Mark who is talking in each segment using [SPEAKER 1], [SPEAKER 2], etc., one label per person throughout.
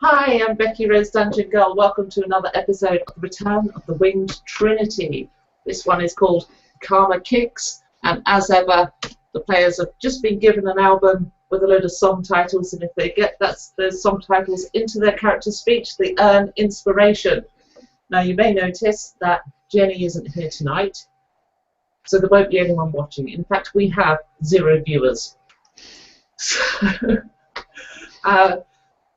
[SPEAKER 1] Hi, I'm Becky Rose Dungeon Girl. Welcome to another episode of the Return of the Winged Trinity. This one is called Karma Kicks, and as ever, the players have just been given an album with a load of song titles, and if they get those song titles into their character speech, they earn inspiration. Now, you may notice that Jenny isn't here tonight, so there won't be anyone watching. In fact, we have 0 viewers.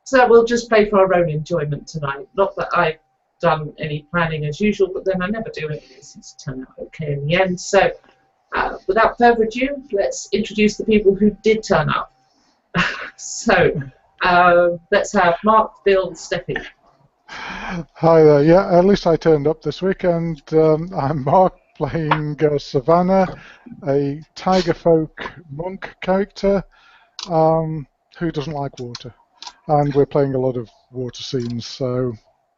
[SPEAKER 1] So we'll just play for our own enjoyment tonight. Not that I've done any planning as usual, but then I never do it. It seems to turn out okay in the end. So without further ado, let's introduce the people who did turn up. So let's have Mark, Bill, Steffi.
[SPEAKER 2] Hi there. Yeah, at least I turned up this week, and I'm Mark, playing Savannah, a tiger folk monk character who doesn't like water. And we're playing a lot of water scenes, so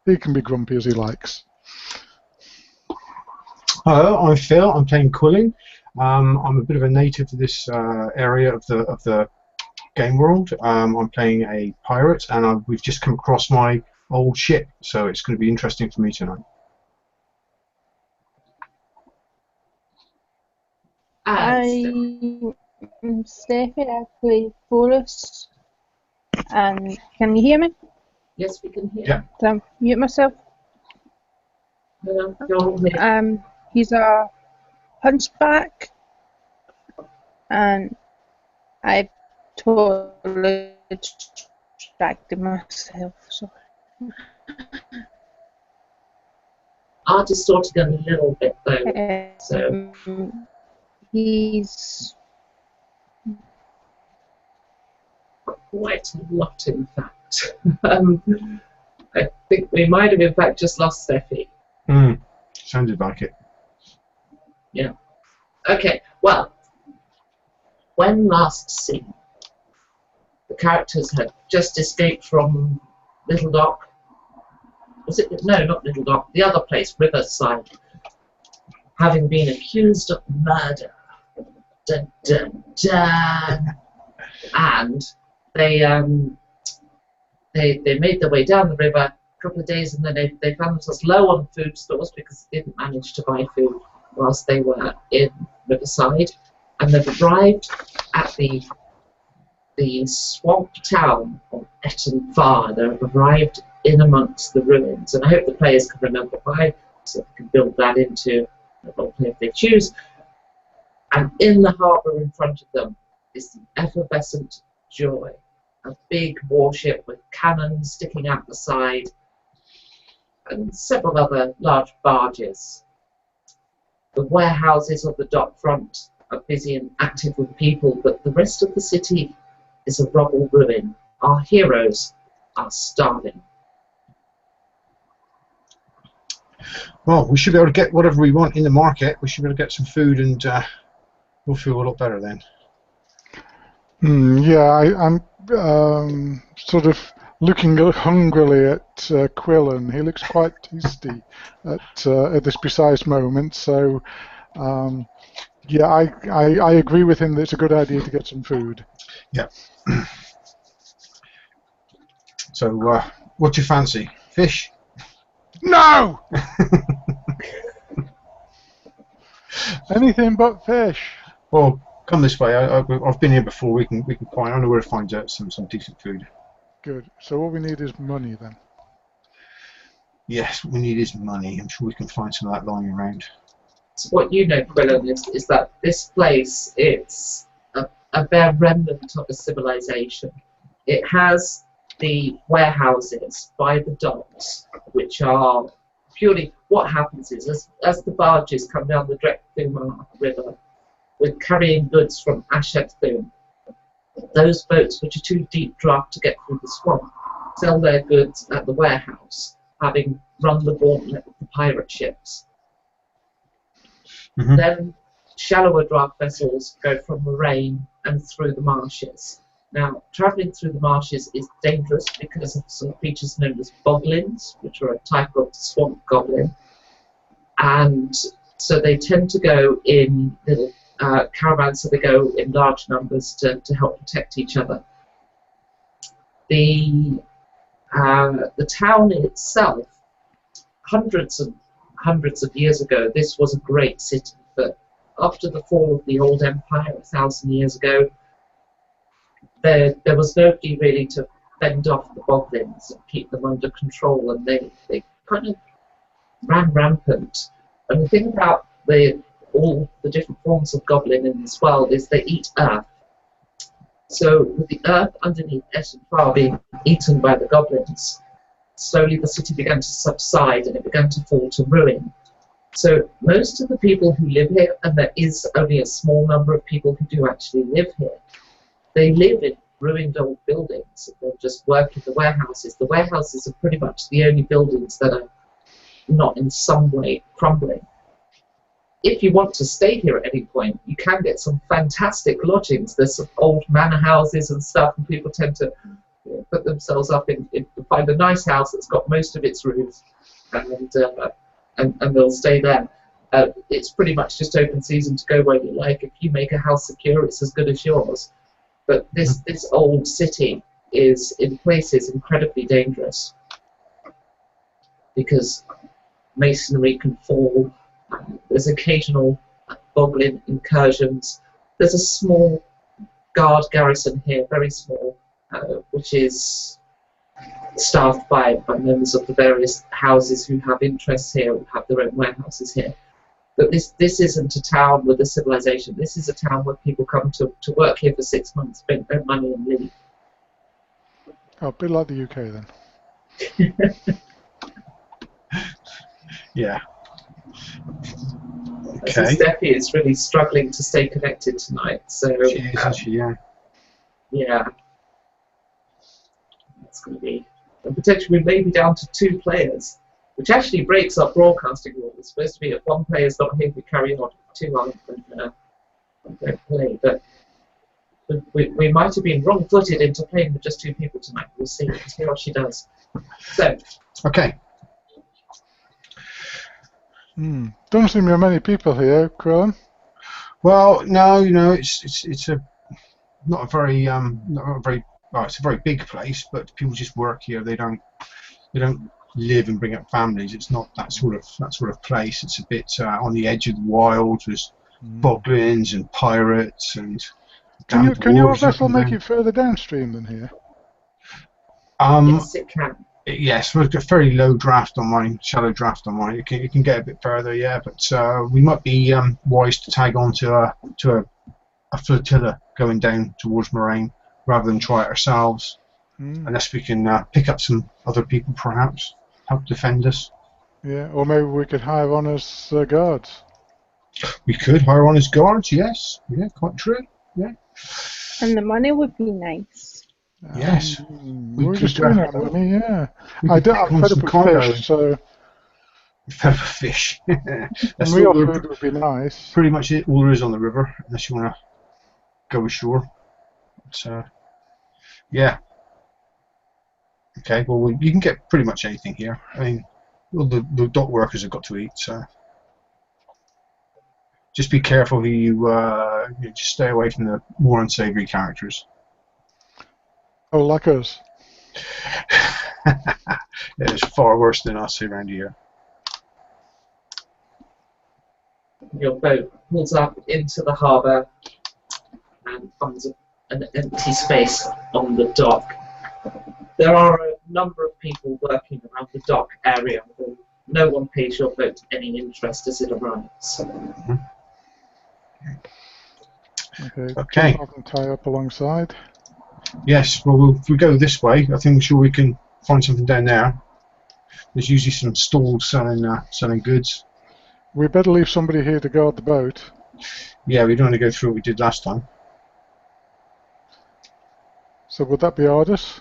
[SPEAKER 2] he can be grumpy as he likes.
[SPEAKER 3] Hello, I'm Phil. I'm playing Quillon. I'm a bit of a native to this area of the game world. I'm playing a pirate, and we've just come across my old ship, so it's going to be interesting for me tonight.
[SPEAKER 4] I'm Steffi. I play Forrest. And can you hear me?
[SPEAKER 1] Yes, we can hear.
[SPEAKER 3] Yeah.
[SPEAKER 4] Can I mute myself? He's a hunchback, and I've totally distracted myself. So.
[SPEAKER 1] Are distorting a little bit though. So
[SPEAKER 4] he's
[SPEAKER 1] quite a lot, in fact. I think we might have, in fact, just lost Steffi.
[SPEAKER 3] Sounded like it.
[SPEAKER 1] Yeah. Okay, well, when last seen, the characters had just escaped from Little Dock. Was it? No, not Little Dock. The other place, Riverside, having been accused of murder. Dun, dun, dun. And they made their way down the river a couple of days, and then they found themselves low on food stores because they didn't manage to buy food whilst they were in Riverside, and they've arrived at the swamp town of Etton Far. They've arrived in amongst the ruins, and I hope the players can remember why, so they can build that into a roleplay if they choose. And in the harbour in front of them is the Effervescent Joy, a big warship with cannons sticking out the side, and several other large barges. The warehouses on the dock front are busy and active with people, but the rest of the city is a rubble ruin. Our heroes are starving.
[SPEAKER 3] Well, we should be able to get whatever we want in the market. We should be able to get some food, and we'll feel a lot better then.
[SPEAKER 2] Yeah, I'm sort of looking hungrily at Quillon. He looks quite tasty at this precise moment. So, yeah, I agree with him that it's a good idea to get some food.
[SPEAKER 3] Yeah. So, what do you fancy? Fish?
[SPEAKER 2] No! Anything but fish.
[SPEAKER 3] Well, come this way. I've been here before. We can find. I know where to find some decent food.
[SPEAKER 2] Good. So all we need is money then.
[SPEAKER 3] Yes, what we need is money. I'm sure we can find some of that lying around.
[SPEAKER 1] So what you know, Quillon, is that this place, it's a bare remnant of a civilization. It has the warehouses by the docks, which are purely, what happens is, as the barges come down the Drek Thumar river with carrying goods from Ashethum, those boats, which are too deep draft to get through the swamp, sell their goods at the warehouse, having run the gauntlet of the pirate ships.
[SPEAKER 3] Mm-hmm.
[SPEAKER 1] Then shallower draft vessels go from Maraine and through the marshes. Now, travelling through the marshes is dangerous because of some creatures known as boglins, which are a type of swamp goblin, and so they tend to go in little caravans, so they go in large numbers to help protect each other. The The town itself, hundreds of years ago, this was a great city, but after the fall of the old empire 1,000 years ago, there was nobody really to fend off the goblins and keep them under control, and they kind of ran rampant. And the thing about all the different forms of goblin in this world is they eat earth. So with the earth underneath Etton Far being eaten by the goblins, slowly the city began to subside and it began to fall to ruin. So most of the people who live here, and there is only a small number of people who do actually live here, they live in ruined old buildings. They just work in the warehouses. The warehouses are pretty much the only buildings that are not in some way crumbling. If you want to stay here at any point, you can get some fantastic lodgings. There's some old manor houses and stuff, and people tend to put themselves up in find a nice house that's got most of its roofs, and they'll stay there. It's pretty much just open season to go where you like. If you make a house secure, it's as good as yours. But this old city is in places incredibly dangerous because masonry can fall. There's occasional goblin incursions. There's a small guard garrison here, very small, which is staffed by members of the various houses who have interests here and have their own warehouses here. But this isn't a town with a civilization. This is a town where people come to work here for 6 months, spend their money and leave.
[SPEAKER 2] Oh, a bit like the UK then.
[SPEAKER 3] Yeah.
[SPEAKER 1] Okay. Steffi is really struggling to stay connected tonight, so
[SPEAKER 3] she is, isn't she? Yeah.
[SPEAKER 1] Yeah. It's going to be, and potentially we may be down to 2 players, which actually breaks our broadcasting rule. It's supposed to be if 1 player's not here, we carry on. 2 aren't, and don't play. But we might have been wrong-footed into playing with just 2 people tonight. We'll see. We'll see what she does. So.
[SPEAKER 3] Okay.
[SPEAKER 2] Don't seem to be many people here, Quillon.
[SPEAKER 3] Well, no, you know, it's a not a very well, it's a very big place, but people just work here. They don't live and bring up families. It's not that sort of place. It's a bit on the edge of the wild. There's goblins and pirates and.
[SPEAKER 2] Can your vessel make it further downstream than here?
[SPEAKER 1] Yes, it can.
[SPEAKER 3] Yes, we've got a fairly low draft on mine, shallow draft on mine. It can get a bit further, yeah, but we might be wise to tag on to a flotilla going down towards Maraine rather than try it ourselves, unless we can pick up some other people, perhaps, help defend us.
[SPEAKER 2] Yeah, or maybe we could hire on as guards.
[SPEAKER 3] We could hire on as guards, yes. Yeah, quite true, yeah.
[SPEAKER 4] And the money would be nice.
[SPEAKER 3] Yes.
[SPEAKER 2] We're just doing that money, yeah. I've fed up with fish, so...
[SPEAKER 3] Fed up with fish. That's
[SPEAKER 2] real food would be nice.
[SPEAKER 3] Pretty much all there is on the river, unless you want to go ashore. So, yeah. Okay, well, you can get pretty much anything here. I mean, well, the dock workers have got to eat, so... Just be careful who you just stay away from the more unsavoury characters.
[SPEAKER 2] Oh, like us.
[SPEAKER 3] It's far worse than us around here.
[SPEAKER 1] Your boat pulls up into the harbour and finds an empty space on the dock. There are a number of people working around the dock area, although no one pays your boat any interest as it arrives.
[SPEAKER 2] Okay. I can tie up alongside.
[SPEAKER 3] Yes, well, if we go this way, I think I'm sure we can find something down there. There's usually some stalls selling goods.
[SPEAKER 2] We better leave somebody here to guard the boat.
[SPEAKER 3] Yeah, we don't want to go through what we did last time.
[SPEAKER 2] So would that be Ardus?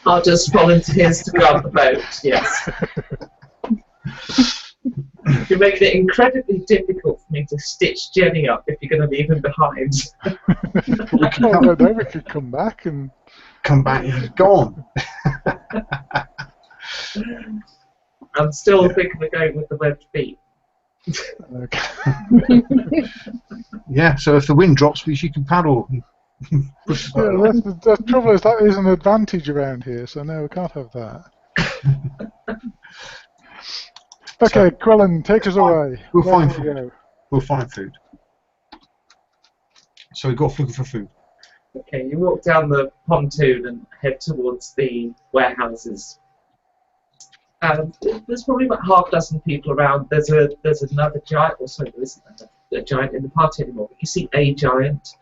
[SPEAKER 1] Ardus volunteers to guard the boat, yes. You're making it incredibly difficult for me to stitch Jenny up if you're going to leave him behind.
[SPEAKER 2] We could come back and...
[SPEAKER 3] Come back and he's gone.
[SPEAKER 1] I'm still thinking of going with the webbed feet.
[SPEAKER 2] Okay.
[SPEAKER 3] Yeah, so if the wind drops, you can paddle and Push the
[SPEAKER 2] Yeah,
[SPEAKER 3] button.
[SPEAKER 2] the trouble is that is an advantage around here, so no, we can't have that. Okay, Quillon, take us away.
[SPEAKER 3] We'll
[SPEAKER 2] Where
[SPEAKER 3] find
[SPEAKER 2] can we
[SPEAKER 3] food.
[SPEAKER 2] go?
[SPEAKER 3] We'll find food. So we go off looking for food.
[SPEAKER 1] Okay, you walk down the pontoon and head towards the warehouses. There's probably about half a dozen people around. There's another giant. Or sorry, there isn't a giant in the party anymore. But you see a giant.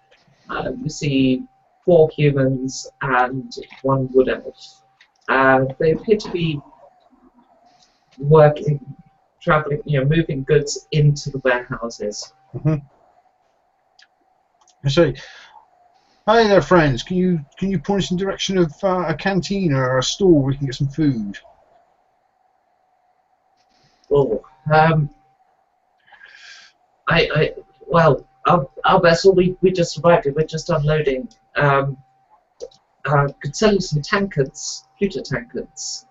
[SPEAKER 1] You see 4 humans and 1 wood elf. They appear to be working, traveling, moving goods into the warehouses.
[SPEAKER 3] I say, "Hi there, friends. Can you point us in the direction of a canteen or a store where we can get some food?"
[SPEAKER 1] Oh, well, our vessel, we just arrived. We're just unloading. Could sell you some tankards, pewter tankards.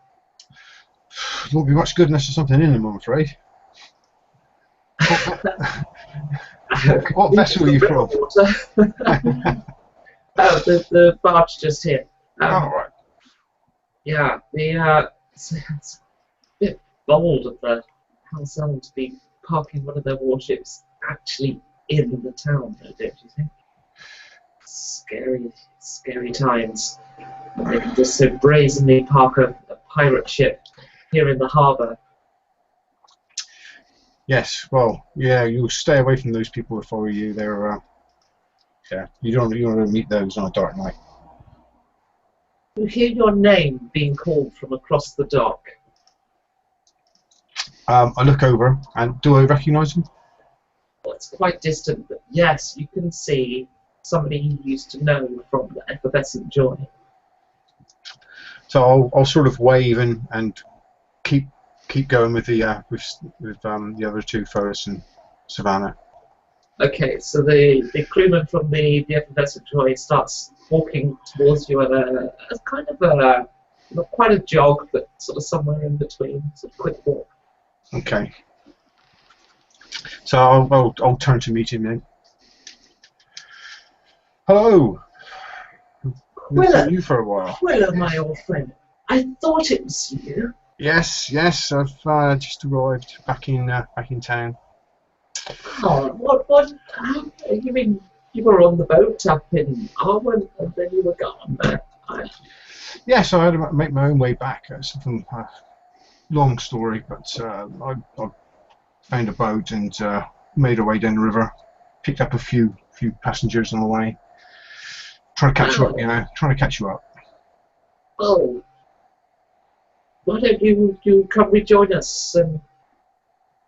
[SPEAKER 3] It won't be much good unless there's something in them, I'm afraid. What vessel are you from?
[SPEAKER 1] The barge just here.
[SPEAKER 3] Oh, right.
[SPEAKER 1] Yeah, it's a bit bold of the House Elm to be parking one of their warships actually in the town, don't you think? Scary times. They can just so brazenly park a pirate ship here in the harbour.
[SPEAKER 3] Yes, well, yeah, you'll stay away from those people that follow you. They're, yeah, you don't want to meet those on a dark night.
[SPEAKER 1] You hear your name being called from across the dock.
[SPEAKER 3] I look over, and do I recognise him?
[SPEAKER 1] Well, it's quite distant, but yes, you can see somebody you used to know from the Effervescent Joy.
[SPEAKER 3] So I'll sort of wave and keep going with the the other 2 fellas and Savannah.
[SPEAKER 1] Okay, so the crewman from the Effervescent Joy starts walking towards you at a kind of a, not quite a jog, but sort of somewhere in between, sort of quick walk.
[SPEAKER 3] Okay. So I'll turn to meet him then. Hello. We've seen you for a while.
[SPEAKER 1] Quillon, my old friend. I thought it was you.
[SPEAKER 3] Yes, I've just arrived back in town.
[SPEAKER 1] Oh, what? You mean you were on the boat up in Arwen and then you were gone?
[SPEAKER 3] Yes, I had to make my own way back. It's a long story, but I found a boat and made our way down the river. Picked up a few passengers on the way. Trying to catch you up, Trying to catch you up.
[SPEAKER 1] Oh. Why don't you come rejoin us?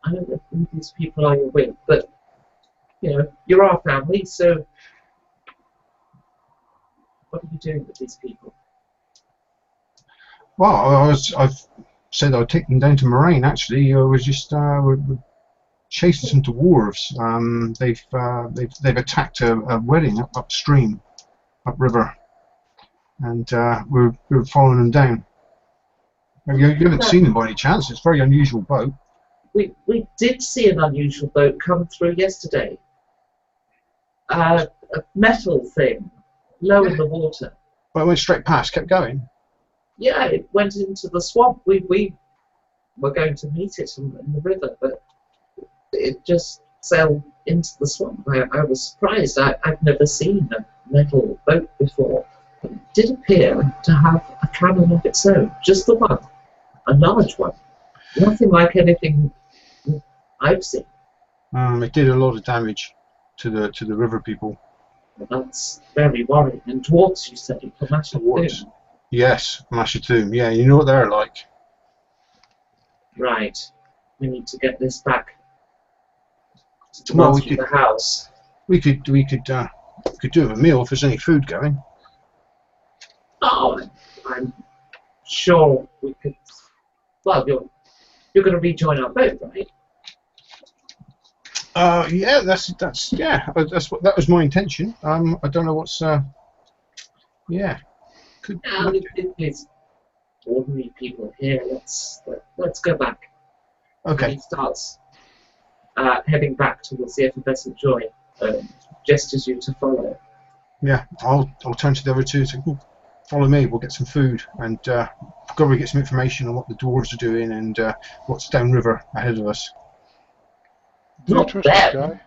[SPEAKER 1] I don't know who these people are you're with, but you're our family, so what are you doing with these people?
[SPEAKER 3] Well, I've said I'd take them down to Maraine. Actually, I was just we're chasing some dwarves. They've attacked a wedding upstream, upriver, and we're following them down. You haven't seen them by any chance? It's a very unusual boat.
[SPEAKER 1] We did see an unusual boat come through yesterday. A metal thing, low in the water.
[SPEAKER 3] Well, it went straight past, kept going.
[SPEAKER 1] Yeah, it went into the swamp. We were going to meet it in the river, but it just sailed into the swamp. I was surprised. I've never seen a metal boat before. It did appear to have a cannon of its own, just the one, a large one. Nothing like anything I've seen.
[SPEAKER 3] It did a lot of damage to the river people.
[SPEAKER 1] Well, that's very worrying. And dwarves, you said, for
[SPEAKER 3] Dwarves. Yes, Mashatoom. Yeah, you know what they're like.
[SPEAKER 1] Right. We need to get this back to
[SPEAKER 3] Well,
[SPEAKER 1] the house.
[SPEAKER 3] We could do a meal if there's any food going.
[SPEAKER 1] Oh, I'm sure we could. Well, you're going to rejoin our boat, right?
[SPEAKER 3] Yeah, that's what that was my intention. I don't know what's yeah.
[SPEAKER 1] It's ordinary people here. Let's go back.
[SPEAKER 3] Okay.
[SPEAKER 1] And he starts heading back towards the Effervescent Joy. Gestures you to follow.
[SPEAKER 3] Yeah, I'll turn to the other two and say, "Ooh, follow me, we'll get some food and probably get some information on what the dwarves are doing and what's downriver ahead of us."
[SPEAKER 2] Do you
[SPEAKER 1] Not
[SPEAKER 2] trust this
[SPEAKER 1] them.
[SPEAKER 2] guy?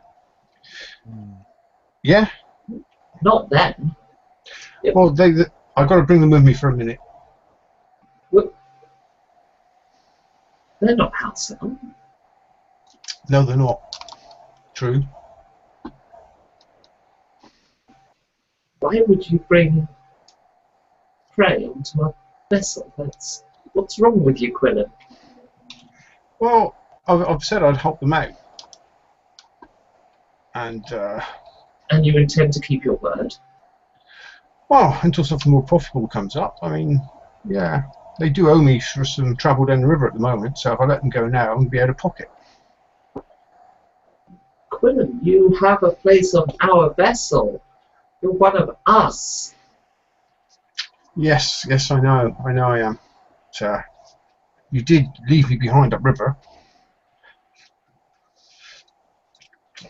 [SPEAKER 3] Yeah,
[SPEAKER 1] Not them.
[SPEAKER 3] well, I've got to bring them with me for a minute.
[SPEAKER 1] They're not House Elm.
[SPEAKER 3] No, they're not. True.
[SPEAKER 1] Why would you bring prey onto a vessel? What's wrong with you, Quillon?
[SPEAKER 3] Well, I've said I'd help them out. And,
[SPEAKER 1] And you intend to keep your word?
[SPEAKER 3] well, until something more profitable comes up. I mean, yeah, they do owe me for some travel down the river at the moment, so if I let them go now, I'm going to be out of pocket.
[SPEAKER 1] Quillon, you have a place on our vessel. You're one of us.
[SPEAKER 3] Yes, I know I am. So, you did leave me behind upriver.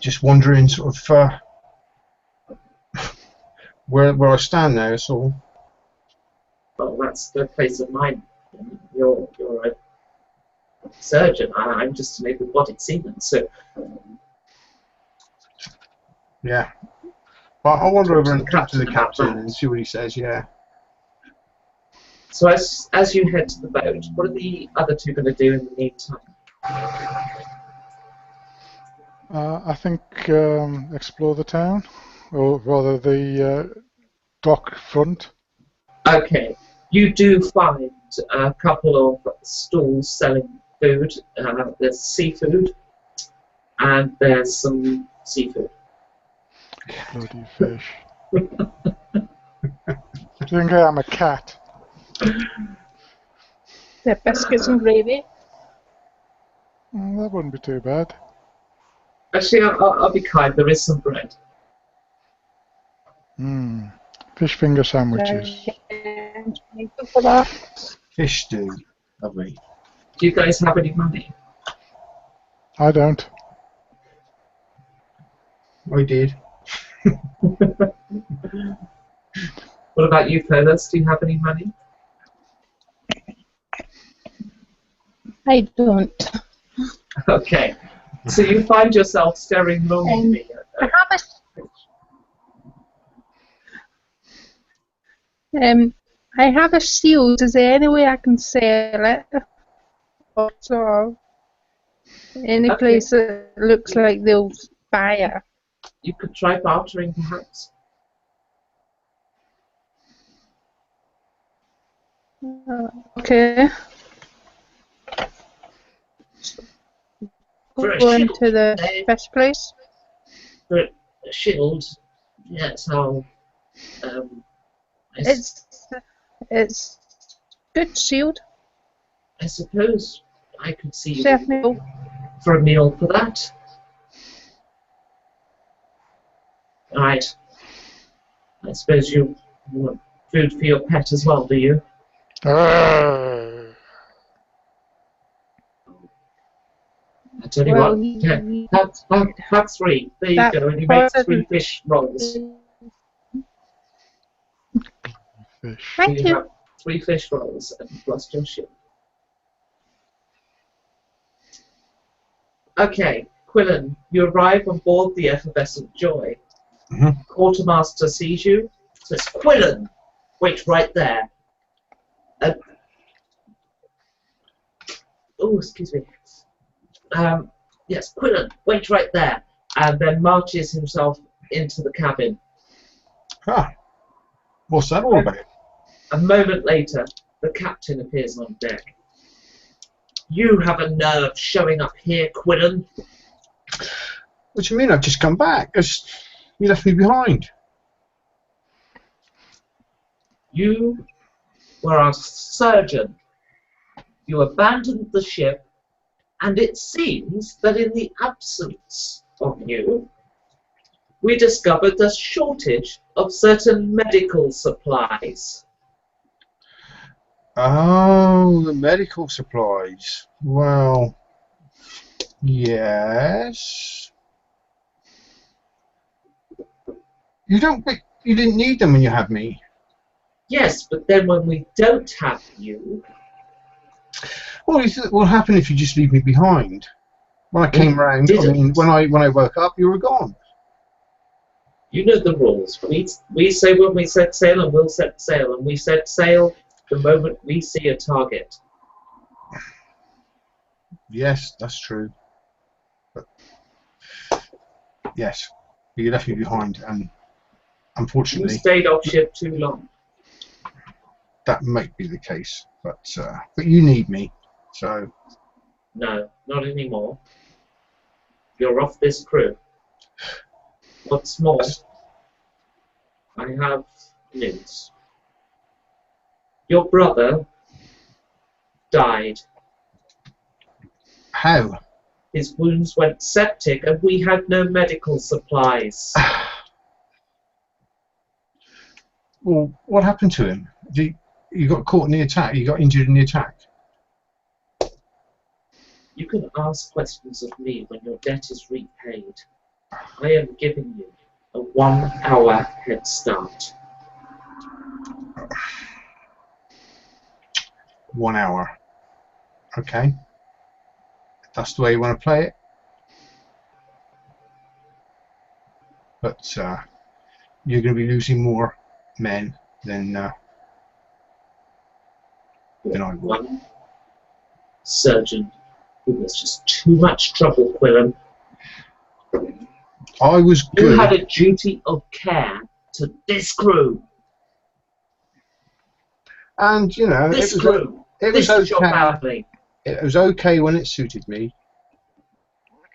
[SPEAKER 3] Just wondering sort of where I stand now, that's all.
[SPEAKER 1] Well, that's the place of mine. You're a surgeon. I'm just an able-bodied seaman, so...
[SPEAKER 3] Yeah. But I'll wander over and talk
[SPEAKER 1] Talk
[SPEAKER 3] to the captain
[SPEAKER 1] about
[SPEAKER 3] and
[SPEAKER 1] that.
[SPEAKER 3] see what he says, yeah.
[SPEAKER 1] So as you head to the boat, what are the other two going to do in the meantime?
[SPEAKER 2] I think explore the town, or rather the dock front.
[SPEAKER 1] Okay, you do find a couple of stalls selling food. There's seafood, and there's some seafood.
[SPEAKER 2] Bloody fish. Do you think I am a cat?
[SPEAKER 4] The biscuits and gravy.
[SPEAKER 2] That wouldn't be too bad.
[SPEAKER 1] Actually, I'll be kind. There is some bread.
[SPEAKER 2] Fish finger sandwiches.
[SPEAKER 4] Thank you for that.
[SPEAKER 3] Fish stew. Lovely.
[SPEAKER 1] Do you guys have any money?
[SPEAKER 2] I don't.
[SPEAKER 3] I did.
[SPEAKER 1] What about you, fellas? Do you have any money?
[SPEAKER 4] I don't.
[SPEAKER 1] Okay, so you find yourself staring longingly
[SPEAKER 4] I
[SPEAKER 1] at
[SPEAKER 4] have I have a shield. Is there any way I can sell it? Or so, any
[SPEAKER 1] Okay.
[SPEAKER 4] place that looks like they'll buy it.
[SPEAKER 1] You could try bartering, perhaps.
[SPEAKER 4] Okay.
[SPEAKER 1] For a
[SPEAKER 4] Go
[SPEAKER 1] shield,
[SPEAKER 4] into the
[SPEAKER 1] eh?
[SPEAKER 4] fish place.
[SPEAKER 1] For a shield, yes, I'll...
[SPEAKER 4] It's good shield.
[SPEAKER 1] I suppose I could see you
[SPEAKER 4] Chef meal.
[SPEAKER 1] for a meal for that. Right. I suppose you want food for your pet as well, do you? I tell you
[SPEAKER 4] Well,
[SPEAKER 1] what, yeah, have three. There you go, and you make 3 fish rolls.
[SPEAKER 2] Fish.
[SPEAKER 4] Thank
[SPEAKER 1] You
[SPEAKER 4] you.
[SPEAKER 1] have 3 fish rolls and you've lost your ship. Okay, Quillon, you arrive on board the Effervescent Joy. Quartermaster sees you, says, Quillon, wait right there. Oh, excuse me. Yes, Quillon, wait right there. And then marches himself into the cabin.
[SPEAKER 3] Ah, what's that all about?
[SPEAKER 1] A moment later, the captain appears on deck. You have a nerve showing up here, Quillon.
[SPEAKER 3] What do you mean? I've just come back. You left me behind.
[SPEAKER 1] You were a surgeon. You abandoned the ship, and it seems that in the absence of you, we discovered the shortage of certain medical supplies.
[SPEAKER 3] Oh, the medical supplies. Well, yes. You don't. You didn't need them when you had me.
[SPEAKER 1] Yes, but then when we don't have you...
[SPEAKER 3] Well, what will happen if you just leave me behind? When I came round, I mean, when I woke up, you were gone.
[SPEAKER 1] You know the rules. We say when we set sail, and we'll set sail, and we set sail the moment we see a target.
[SPEAKER 3] Yes, that's true. But yes, you left me behind, and unfortunately,
[SPEAKER 1] you stayed off ship too long.
[SPEAKER 3] That might be the case, but you need me, so.
[SPEAKER 1] No, not anymore. You're off this crew. What's more, I have news. Your brother died.
[SPEAKER 3] How?
[SPEAKER 1] His wounds went septic and we had no medical supplies.
[SPEAKER 3] Well, what happened to him? You got caught in the attack? You got injured in the attack?
[SPEAKER 1] You can ask questions of me when your debt is repaid. I am giving you a 1-hour head start.
[SPEAKER 3] 1 hour. Okay. If that's the way you want to play it. But you're going to be losing more men than I will.
[SPEAKER 1] One surgeon who was just too much trouble, Quillon.
[SPEAKER 3] I was good.
[SPEAKER 1] You had a duty of care to this crew.
[SPEAKER 3] And you know,
[SPEAKER 1] This
[SPEAKER 3] it was
[SPEAKER 1] crew.
[SPEAKER 3] it was
[SPEAKER 1] this
[SPEAKER 3] okay.
[SPEAKER 1] Family.
[SPEAKER 3] It was okay when it suited me.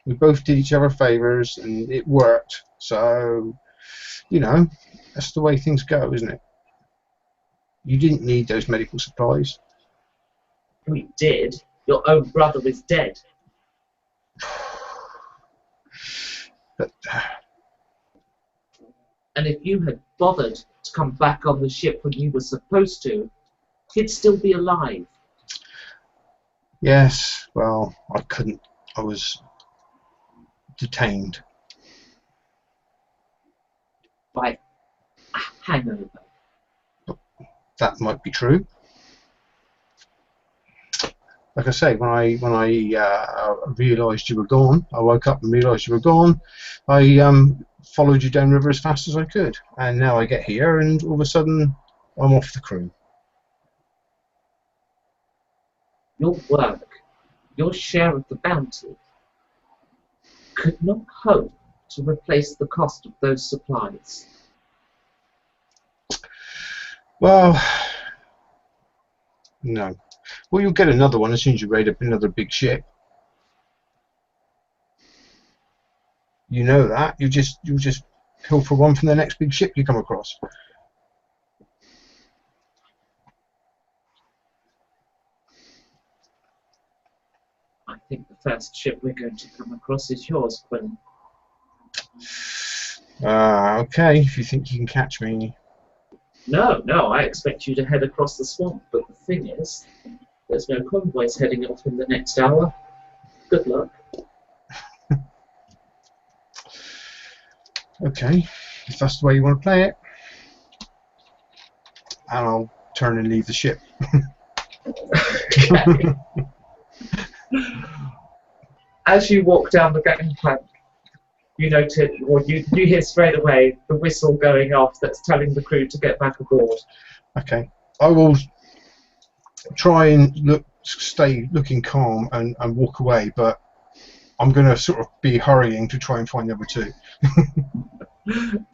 [SPEAKER 3] We both did each other favours, and it worked. So, you know, that's the way things go, isn't it? You didn't need those medical supplies.
[SPEAKER 1] We did. Your own brother is dead.
[SPEAKER 3] But
[SPEAKER 1] and if you had bothered to come back on the ship when you were supposed to, he'd still be alive.
[SPEAKER 3] yes, well, I couldn't. I was detained.
[SPEAKER 1] By a hangover.
[SPEAKER 3] That might be true. Like I say, when I realised you were gone, I woke up and realised you were gone. I followed you downriver as fast as I could, and now I get here, and all of a sudden, I'm off the crew.
[SPEAKER 1] Your work, your share of the bounty, could not hope to replace the cost of those supplies.
[SPEAKER 3] Well, no. Well, you'll get another one as soon as you raid up another big ship. You know that. You'll just pilfer one from the next big ship you come across.
[SPEAKER 1] I think the first ship we're going to come across is yours, Quillon.
[SPEAKER 3] Okay, if you think you can catch me.
[SPEAKER 1] No, I expect you to head across the swamp, but the thing is, there's no convoys heading off in the next hour. Good luck.
[SPEAKER 3] Okay, if that's the way you want to play it. And I'll turn and leave the ship.
[SPEAKER 1] Okay. As you walk down the gangplank, you notice, or you hear straight away the whistle going off that's telling the crew to get back aboard.
[SPEAKER 3] Okay, I will try and stay looking calm and walk away, but I'm going to sort of be hurrying to try and find number two.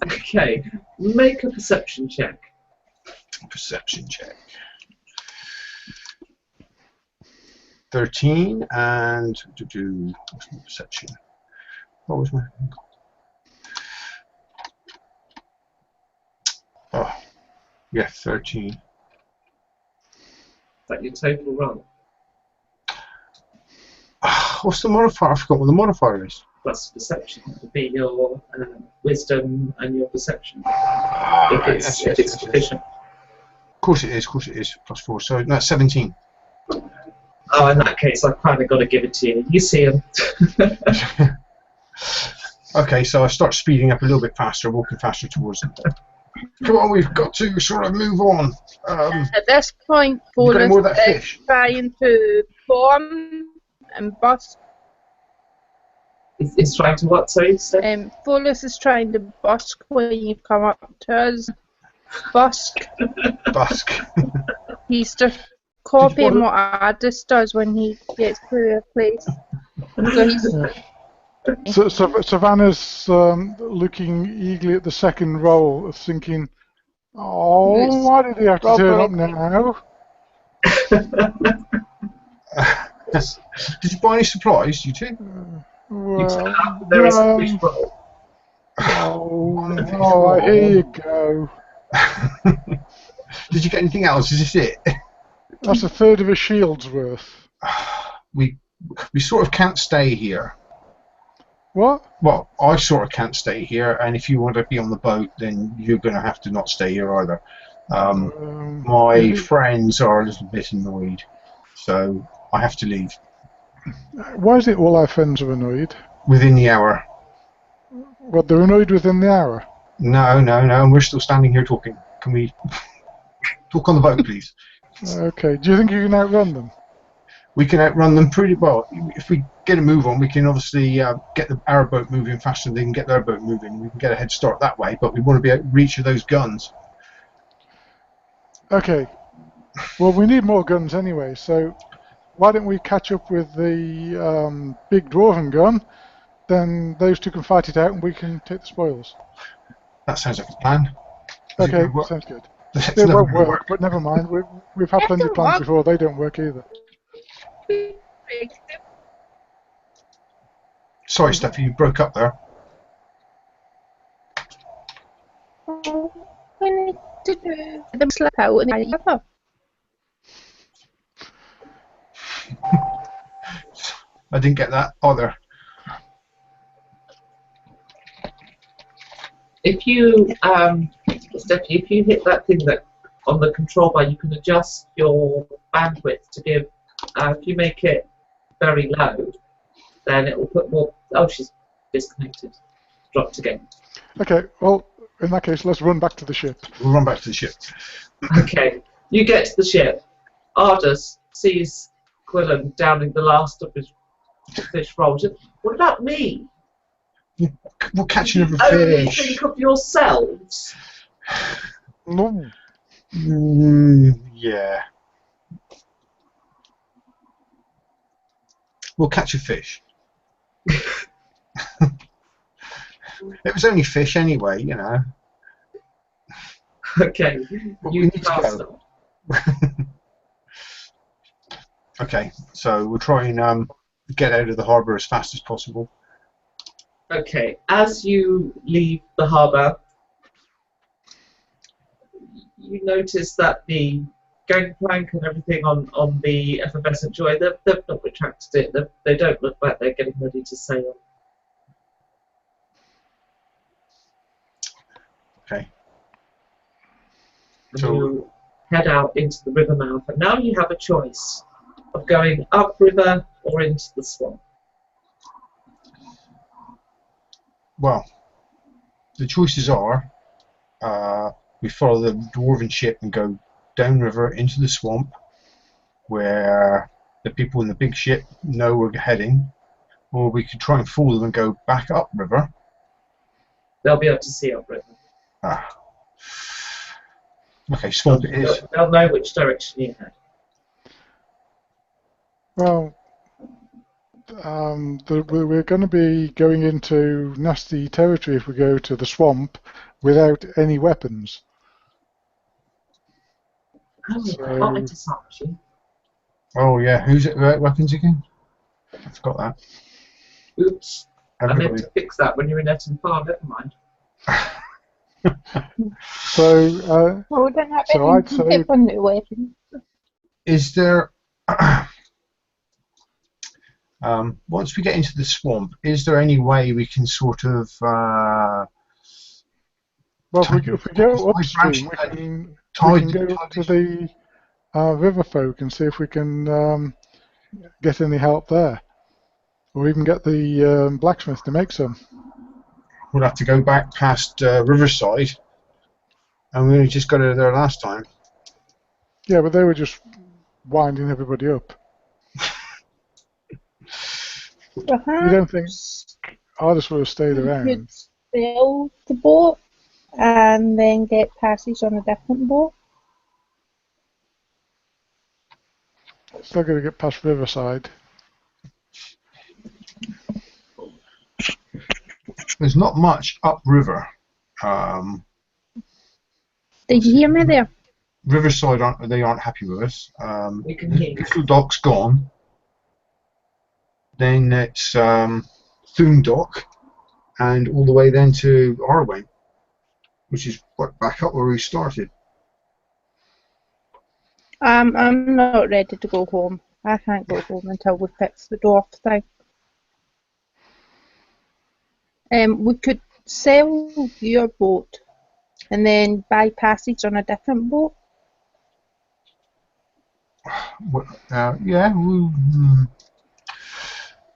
[SPEAKER 1] Okay, make a perception check.
[SPEAKER 3] Perception check. 13 and what's my perception? What was my? Oh, yeah, 13.
[SPEAKER 1] Is that your total roll?
[SPEAKER 3] What's the modifier? I forgot what the modifier is.
[SPEAKER 1] Plus perception would be your wisdom and your perception. If it's sufficient.
[SPEAKER 3] Of course it is. +4. So that's 17.
[SPEAKER 1] Oh, in that case, I've kind of got to give it to you. You see him.
[SPEAKER 3] Okay, so I start speeding up a little bit faster, walking faster towards them. Come on, we've got to sort of move on.
[SPEAKER 4] At this point,
[SPEAKER 3] You got any more of
[SPEAKER 4] Paulus
[SPEAKER 3] that
[SPEAKER 4] is
[SPEAKER 3] fish?
[SPEAKER 4] trying to bomb and bust.
[SPEAKER 1] Is trying to what? Sorry, Steph?
[SPEAKER 4] Paulus is trying to busk when you come up to us. Busk.
[SPEAKER 3] Busk.
[SPEAKER 4] He's just copying
[SPEAKER 3] wanna-
[SPEAKER 4] what Addis does when he gets to a place. So he's
[SPEAKER 2] So Savannah's looking eagerly at the second roll, thinking, "Oh, why did he have to turn up now?"
[SPEAKER 3] Did you buy any supplies, you two?
[SPEAKER 2] Well,
[SPEAKER 1] There is a fish roll.
[SPEAKER 2] oh, here you go.
[SPEAKER 3] Did you get anything else? Is this it?
[SPEAKER 2] That's a third of a shield's worth.
[SPEAKER 3] We sort of can't stay here.
[SPEAKER 2] What?
[SPEAKER 3] Well, I sort of can't stay here, and if you want to be on the boat, then you're going to have to not stay here either. My friends are a little bit annoyed, so I have to leave.
[SPEAKER 2] Why is it all our friends are annoyed?
[SPEAKER 3] Within the hour.
[SPEAKER 2] What, they're annoyed within the hour?
[SPEAKER 3] No, we're still standing here talking. Can we talk on the boat, please?
[SPEAKER 2] Okay, do you think you can outrun them?
[SPEAKER 3] We can outrun them pretty well. If we get a move on, we can obviously get our boat moving faster than they can get their boat moving. We can get a head start that way, but we want to be out of reach of those guns.
[SPEAKER 2] Okay, well, we need more guns anyway, so why don't we catch up with the big dwarven gun, then those two can fight it out and we can take the spoils.
[SPEAKER 3] That sounds like a plan.
[SPEAKER 2] Okay, sounds good.
[SPEAKER 3] It's
[SPEAKER 2] It
[SPEAKER 3] never
[SPEAKER 2] won't
[SPEAKER 3] gonna
[SPEAKER 2] work, but never mind. We've had plenty of plans before. They don't work either.
[SPEAKER 3] Sorry, Steffi, you broke up there.
[SPEAKER 4] we need to do them slap out and other.
[SPEAKER 3] I didn't get that either.
[SPEAKER 1] If you, Steffi, if you hit that thing that on the control bar, you can adjust your bandwidth to give. If you make it very low, then it will put more. Oh, she's disconnected. Dropped again.
[SPEAKER 2] Okay, well, in that case, let's run back to the ship.
[SPEAKER 3] We'll run back to the ship.
[SPEAKER 1] Okay, you get to the ship. Ardus sees Quillon downing the last of his fish rolls. What about me?
[SPEAKER 3] We'll catch another
[SPEAKER 1] Only
[SPEAKER 3] fish.
[SPEAKER 1] think of yourselves.
[SPEAKER 2] No.
[SPEAKER 3] Yeah. We'll catch a fish. It was only fish anyway, you know.
[SPEAKER 1] Okay,
[SPEAKER 3] But we
[SPEAKER 1] you
[SPEAKER 3] need to
[SPEAKER 1] cast
[SPEAKER 3] go. Okay, so we'll try and get out of the harbour as fast as possible.
[SPEAKER 1] Okay, as you leave the harbour, you notice that the gangplank and everything on the Effervescent Joy, they've not retracted it. They don't look like they're getting ready to sail.
[SPEAKER 3] Okay.
[SPEAKER 1] And
[SPEAKER 3] So
[SPEAKER 1] you head out into the river mouth, and now you have a choice of going upriver or into the swamp.
[SPEAKER 3] well, the choices are we follow the dwarven ship and go downriver into the swamp where the people in the big ship know we're heading, or we could try and fool them and go back upriver.
[SPEAKER 1] They'll be able to see upriver.
[SPEAKER 3] Okay, swamp it is.
[SPEAKER 1] They'll know which direction you head.
[SPEAKER 2] Well, we're going to be going into nasty territory if we go to the swamp without any weapons.
[SPEAKER 1] Oh,
[SPEAKER 2] So-
[SPEAKER 1] I forgot to disarm you.
[SPEAKER 3] Oh yeah, who's it? Weapons again? I forgot that.
[SPEAKER 1] Oops. I meant
[SPEAKER 3] Everybody.
[SPEAKER 1] to fix that when you're in Etton Far, never mind.
[SPEAKER 2] So,
[SPEAKER 4] Well, we don't have
[SPEAKER 2] So
[SPEAKER 4] any
[SPEAKER 2] I'd say-
[SPEAKER 4] new weapons.
[SPEAKER 3] Is there? Once we get into the swamp, is there any way we can sort of?
[SPEAKER 2] well, if we go upstream, we can go to the river folk and see if we can get any help there, or even get the blacksmith to make some.
[SPEAKER 3] We'll have to go back past Riverside And we only just got out of there last time.
[SPEAKER 2] Yeah, but they were just winding everybody up. You don't think Artis would have stayed
[SPEAKER 4] you could
[SPEAKER 2] around?
[SPEAKER 4] sail the boat and then get passage on a different boat.
[SPEAKER 2] Still got to get past Riverside.
[SPEAKER 3] There's not much upriver.
[SPEAKER 4] Did you hear me there?
[SPEAKER 3] Riverside aren't happy with us.
[SPEAKER 1] We can hear you.
[SPEAKER 3] Little Dock's gone. Then it's Thun Dock, and all the way then to Arwen, which is back up where we started.
[SPEAKER 4] I'm not ready to go home. I can't go home until we fix the dwarf thing. We could sell your boat and then buy passage on a different boat.
[SPEAKER 3] Yeah,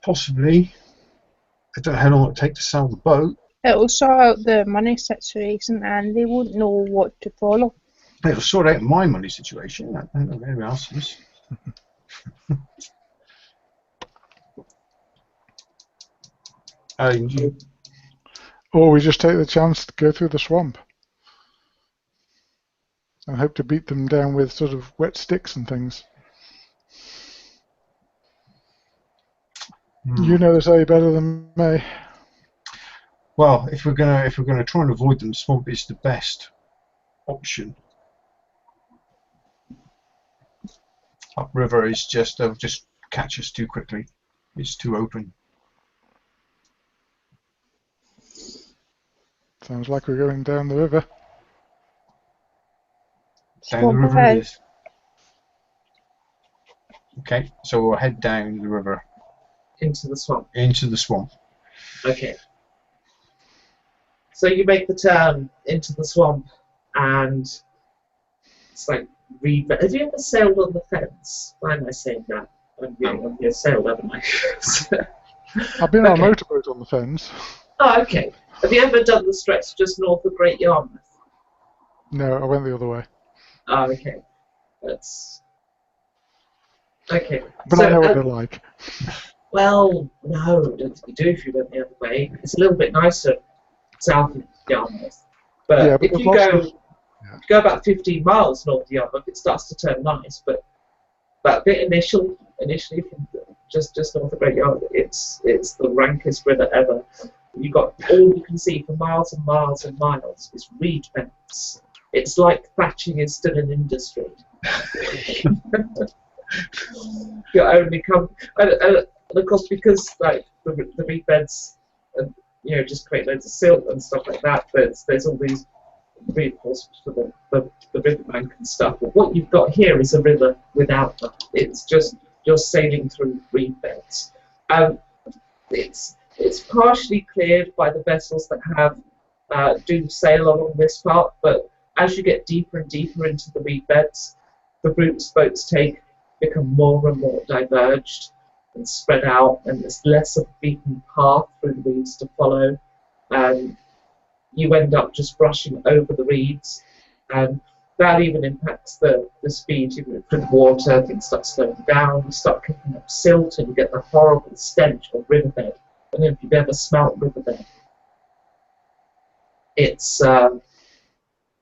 [SPEAKER 3] possibly. I don't know how long it'll take to sell the boat.
[SPEAKER 4] It'll sort out the money situation and they won't know what to follow.
[SPEAKER 3] It'll sort out my money situation. I don't know anyone else's.
[SPEAKER 2] Or we just take the chance to go through the swamp and hope to beat them down with sort of wet sticks and things. You know this area better than me.
[SPEAKER 3] Well, if we're gonna try and avoid them, swamp is the best option. Upriver is they'll just catch us too quickly. It's too open.
[SPEAKER 2] Sounds like we're going down the river.
[SPEAKER 3] Down the river it is. Okay, so we'll head down the river.
[SPEAKER 1] Into the swamp.
[SPEAKER 3] Into the swamp.
[SPEAKER 1] Okay. So you make the turn into the swamp, and it's like have you ever sailed on the fence? Why am I saying that? I've sailed, haven't I?
[SPEAKER 2] I've been on a motorboat on the fens.
[SPEAKER 1] Oh, okay. Have you ever done the stretch just north of Great Yarmouth?
[SPEAKER 2] No, I went the other way.
[SPEAKER 1] Oh, okay. That's okay.
[SPEAKER 2] But
[SPEAKER 1] so,
[SPEAKER 2] I know what they're like.
[SPEAKER 1] Well, no, I don't think you do if you went the other way. It's a little bit nicer south of Yarmouth. But
[SPEAKER 2] yeah,
[SPEAKER 1] if you go about 15 miles north of Yarmouth, it starts to turn nice. But that bit initially from just north of Great Yarmouth, it's the rankest river ever. All you can see for miles and miles and miles is reed banks. It's like thatching is still an industry. You only come, and of course, because like the reed beds, and just create loads of silt and stuff like that. There's all these reinforcements for the riverbank and stuff. But what you've got here is a river without them. It's just you're sailing through reed beds. It's partially cleared by the vessels that do sail along this part, but as you get deeper and deeper into the reed beds, the routes boats become more and more diverged and spread out, and there's less of a beaten path through the reeds to follow. You end up just brushing over the reeds, and that even impacts the speed. You move through water, things start slowing down, you start kicking up silt, and you get the horrible stench of riverbed. I don't know if you've ever smelt riverbed. It's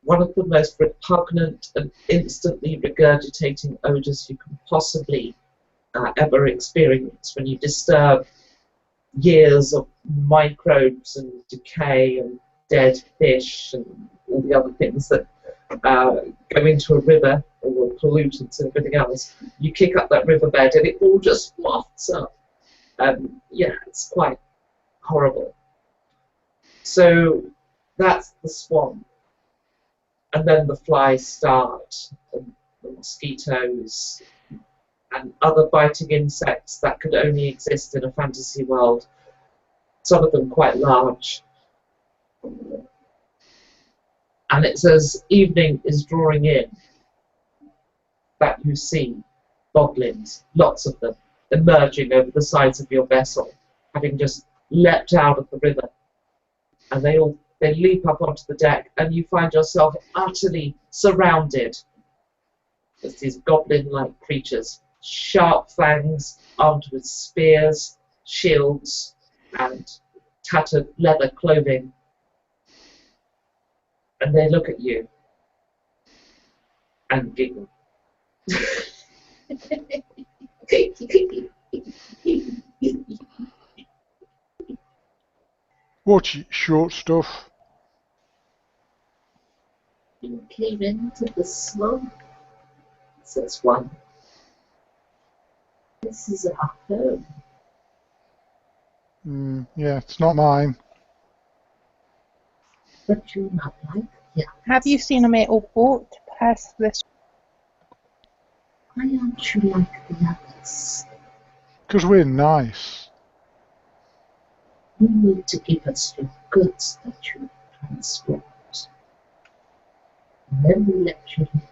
[SPEAKER 1] one of the most repugnant and instantly regurgitating odours you can possibly ever experience when you disturb years of microbes and decay and dead fish and all the other things that go into a river, or pollutants and everything else. You kick up that riverbed and it all just wafts up. Yeah, it's quite horrible. So that's the swamp. And then the flies start, and the mosquitoes, and other biting insects that could only exist in a fantasy world, some of them quite large. And it's as evening is drawing in that you see boglins, lots of them, emerging over the sides of your vessel, having just leapt out of the river. And they all They leap up onto the deck, and you find yourself utterly surrounded. There's these goblin-like creatures, sharp fangs, armed with spears, shields, and tattered leather clothing. And they look at you and giggle.
[SPEAKER 2] Watch it, short stuff.
[SPEAKER 1] You came into the swamp, says one. This is our home.
[SPEAKER 2] Yeah, it's not mine.
[SPEAKER 1] But you're not like the others.
[SPEAKER 4] Have you seen a metal boat pass this?
[SPEAKER 1] Why aren't you like the others?
[SPEAKER 2] Because we're nice.
[SPEAKER 1] You need to give us your goods that you transport. And then we let you leave.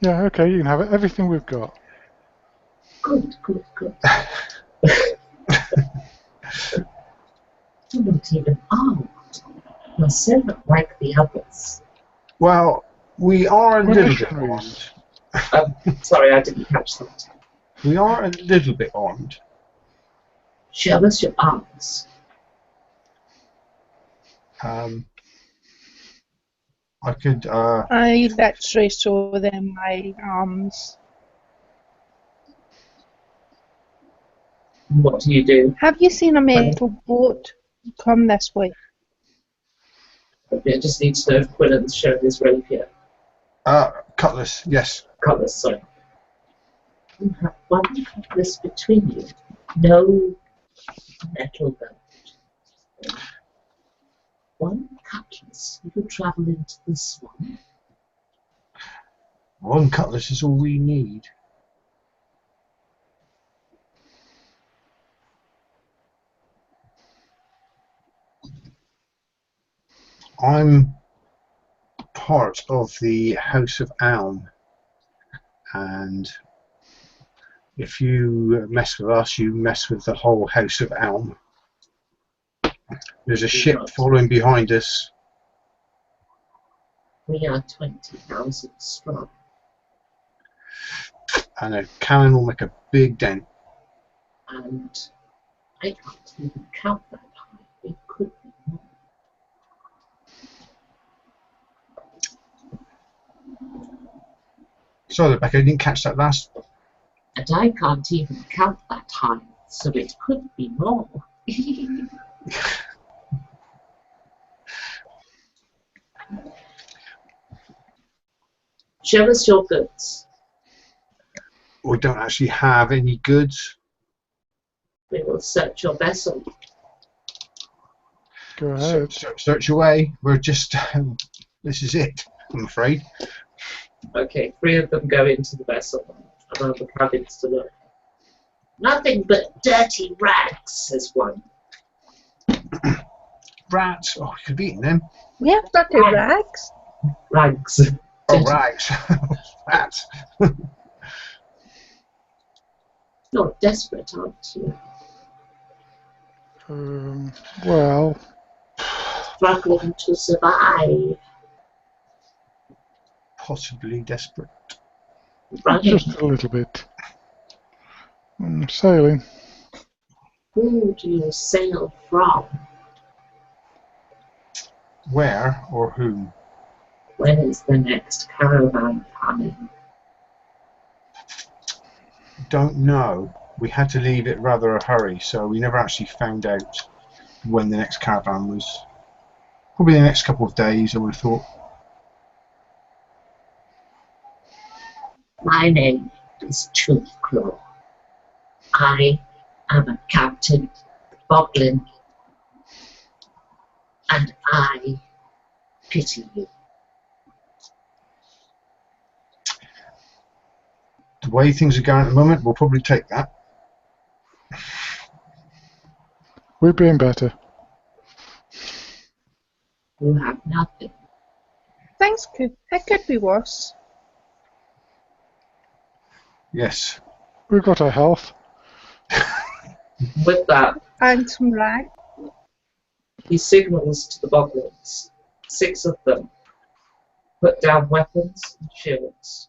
[SPEAKER 2] Yeah, okay, you can have it. Everything we've got.
[SPEAKER 1] Good, good, good. You're not even armed. You're so not like the others.
[SPEAKER 3] Well, we are a
[SPEAKER 2] We're
[SPEAKER 3] little bit
[SPEAKER 2] missionaries.
[SPEAKER 3] armed.
[SPEAKER 1] Sorry, I didn't catch that.
[SPEAKER 3] We are a little bit armed.
[SPEAKER 1] Show us your arms.
[SPEAKER 3] I could.
[SPEAKER 4] I literally saw them my arms.
[SPEAKER 1] What do you do?
[SPEAKER 4] Have you seen a metal boat come this way?
[SPEAKER 1] I just need to know if Quillon's shown his rapier.
[SPEAKER 3] Cutlass. Yes.
[SPEAKER 1] Cutlass, sorry. You have one cutlass between you. No metal boat. One cutlass. You could travel into the swamp.
[SPEAKER 3] One cutlass is all we need. I'm part of the House of Elm, and if you mess with us, you mess with the whole House of Elm. There's a ship following behind us.
[SPEAKER 1] We are 20,000 strong.
[SPEAKER 3] And a cannon will make a big dent.
[SPEAKER 1] And I can't even count that high. It could be more.
[SPEAKER 3] Sorry, Rebecca, I didn't catch that last.
[SPEAKER 1] And I can't even count that high, so it could be more. Show us your goods.
[SPEAKER 3] We don't actually have any goods.
[SPEAKER 1] We will search your vessel.
[SPEAKER 2] Go ahead.
[SPEAKER 3] Search away. We're just. This is it, I'm afraid.
[SPEAKER 1] Okay, 3 of them go into the vessel around the cabins to look. Nothing but dirty rags, says one.
[SPEAKER 3] Rats. Oh, we could have eaten them.
[SPEAKER 4] We have dirty rags.
[SPEAKER 1] Rags.
[SPEAKER 3] Oh, rags. Rats.
[SPEAKER 1] You're desperate, aren't you?
[SPEAKER 2] Well,
[SPEAKER 1] Struggling to survive.
[SPEAKER 3] Possibly desperate.
[SPEAKER 1] Running.
[SPEAKER 2] just a little bit. Sailing.
[SPEAKER 1] Who do you sail from?
[SPEAKER 3] Where or whom?
[SPEAKER 1] When is the next caravan coming?
[SPEAKER 3] Don't know. We had to leave it rather a hurry, so we never actually found out when the next caravan was. Probably the next couple of days, I would have thought.
[SPEAKER 1] My name is Toothclaw. I am a Captain Boglin, and I pity you.
[SPEAKER 3] The way things are going at the moment, we'll probably take that.
[SPEAKER 2] We've been better.
[SPEAKER 1] You have nothing.
[SPEAKER 4] It could be worse.
[SPEAKER 3] Yes.
[SPEAKER 2] We've got our health.
[SPEAKER 1] With that,
[SPEAKER 4] And some rags.
[SPEAKER 1] he signals to the boglins. 6 of them put down weapons and shields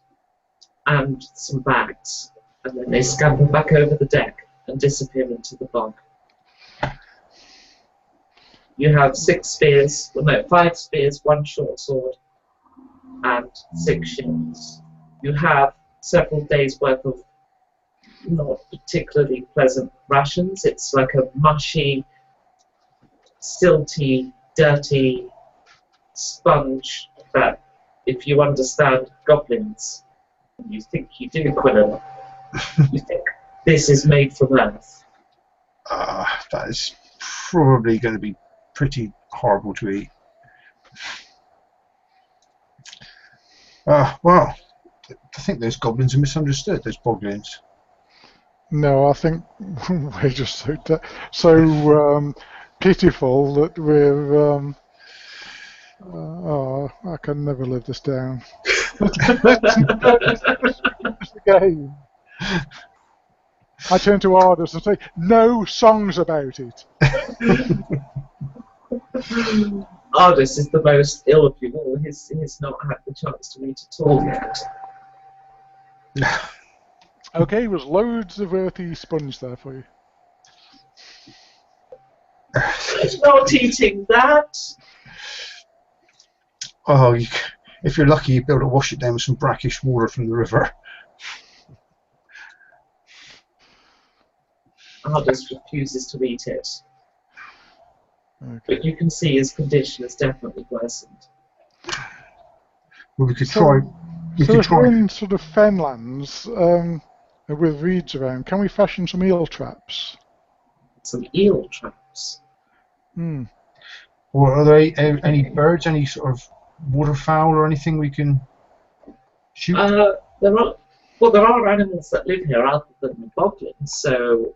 [SPEAKER 1] and some bags, and then they scamper back over the deck and disappear into the bog. You have 6 spears, well no, 5 spears, 1 short sword, and 6 shields. You have several days' worth of not particularly pleasant rations. It's like a mushy, silty, dirty sponge that, if you understand goblins, and you think you do, Quillon, you think this is made from earth.
[SPEAKER 3] That is probably going to be pretty horrible to eat. Well, I think those goblins are misunderstood, those boglins.
[SPEAKER 2] No, I think we're just so pitiful that we're. Oh, I can never live this down. Again. I turn to Ardus and say, no songs about it.
[SPEAKER 1] Ardus is the most ill of you all. He's not had the chance to eat at all yet.
[SPEAKER 2] Okay, was loads of earthy sponge there for you.
[SPEAKER 1] He's not eating that.
[SPEAKER 3] Oh, if you're lucky, you'll be able to wash it down with some brackish water from the river.
[SPEAKER 1] Ardus refuses to eat it.
[SPEAKER 2] Okay.
[SPEAKER 1] But you can see his condition has definitely worsened.
[SPEAKER 3] Well, we could try.
[SPEAKER 2] So if we're in sort of fenlands with reeds around, can we fashion some eel traps?
[SPEAKER 1] Some eel traps.
[SPEAKER 2] Hmm.
[SPEAKER 3] Or are there any birds, any sort of waterfowl or anything we can shoot?
[SPEAKER 1] There are animals that live here other than the boglins, so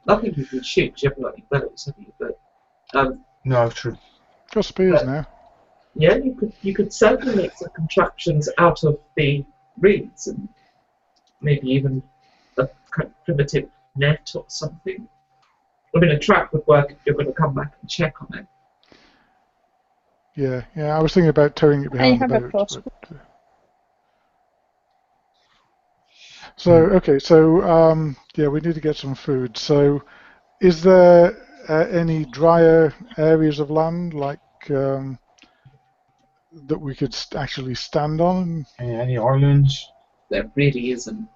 [SPEAKER 1] nothing you can shoot. You haven't got any bows, have you? But
[SPEAKER 3] no, true.
[SPEAKER 2] Got spears now.
[SPEAKER 1] Yeah, you could certainly make some contraptions out of the reeds, and maybe even a kind of primitive net or something. I mean, a trap would work if you're going to come back and check on it.
[SPEAKER 2] Yeah. I was thinking about towing it behind the
[SPEAKER 4] I have a
[SPEAKER 2] boat.
[SPEAKER 4] crossbow.
[SPEAKER 2] So yeah, we need to get some food. So, is there any drier areas of land like that we could actually stand on?
[SPEAKER 3] Any islands?
[SPEAKER 1] There really isn't.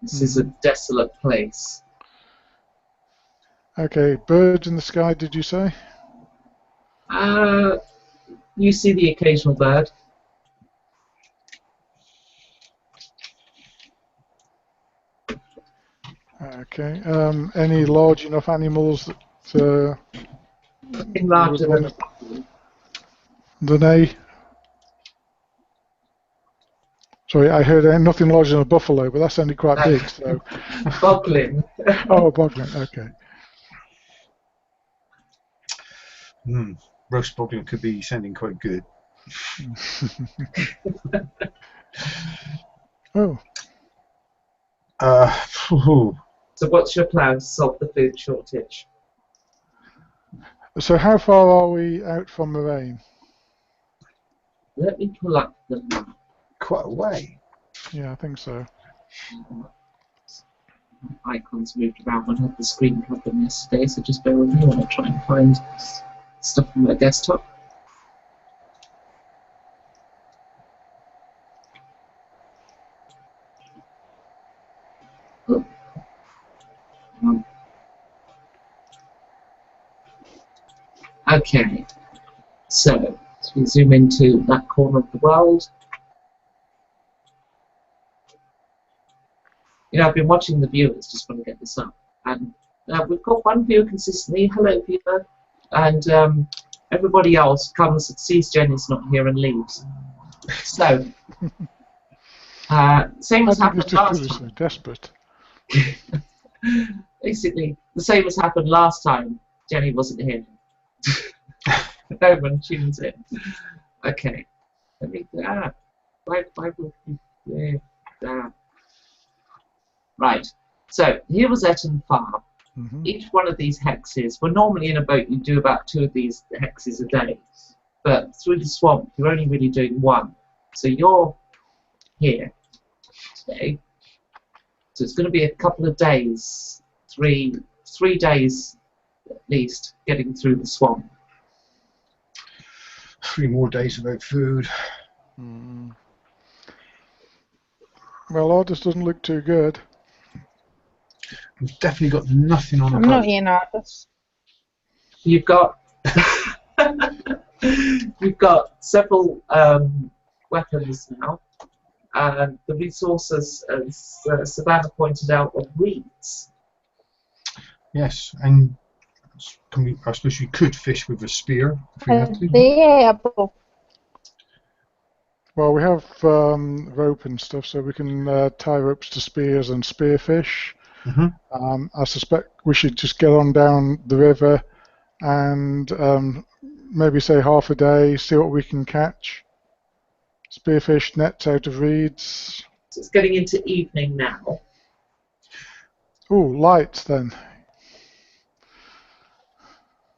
[SPEAKER 1] This is a desolate place.
[SPEAKER 2] Okay, birds in the sky, did you say?
[SPEAKER 1] You see the occasional bird.
[SPEAKER 2] Okay. Any large enough animals that
[SPEAKER 1] Nothing larger than a buffalo.
[SPEAKER 2] Sorry, I heard nothing larger than a buffalo, but that sounded quite big. So.
[SPEAKER 1] Boglin.
[SPEAKER 2] Oh, a boglin. Okay.
[SPEAKER 3] Roast boglin could be sounding quite good.
[SPEAKER 2] Oh.
[SPEAKER 1] So what's your plan to solve the food shortage?
[SPEAKER 2] So how far are we out from Maraine?
[SPEAKER 1] Let me pull up the map.
[SPEAKER 3] Quite a way.
[SPEAKER 2] Yeah, I think so.
[SPEAKER 1] Icons moved around when I had the screen problem yesterday, so just bear with me while I try and find stuff on my desktop. Okay, so we zoom into that corner of the world. You know, I've been watching the viewers, just want to get this up. And we've got one viewer consistently, hello viewer, and everybody else comes and sees Jenny's not here and leaves. So, same as happened last time.
[SPEAKER 2] So desperate.
[SPEAKER 1] Basically, the same as happened last time. Jenny wasn't here. No one tunes in. Okay. Let me. Why will you? Right. So here was Etton Far. each one of these hexes, well, normally in a boat you do about 2 of these hexes a day, but through the swamp you're only really doing 1. So you're here today. So it's going to be a couple of days, three days at least, getting through the swamp.
[SPEAKER 3] 3 more days without food.
[SPEAKER 2] Well, all this doesn't look too good.
[SPEAKER 3] We've definitely got nothing on the
[SPEAKER 4] I'm
[SPEAKER 3] boat.
[SPEAKER 4] not eating artists.
[SPEAKER 1] You've got you've got several weapons now, and the resources, as Savannah pointed out, are reeds.
[SPEAKER 3] Yes, and I suppose you could fish with a spear if we had to.
[SPEAKER 4] Available.
[SPEAKER 2] Well, we have rope and stuff, so we can tie ropes to spears and spearfish. I suspect we should just get on down the river and maybe say half a day, see what we can catch. Spearfish, nets out of reeds.
[SPEAKER 1] So it's getting into evening now.
[SPEAKER 2] Ooh, lights then.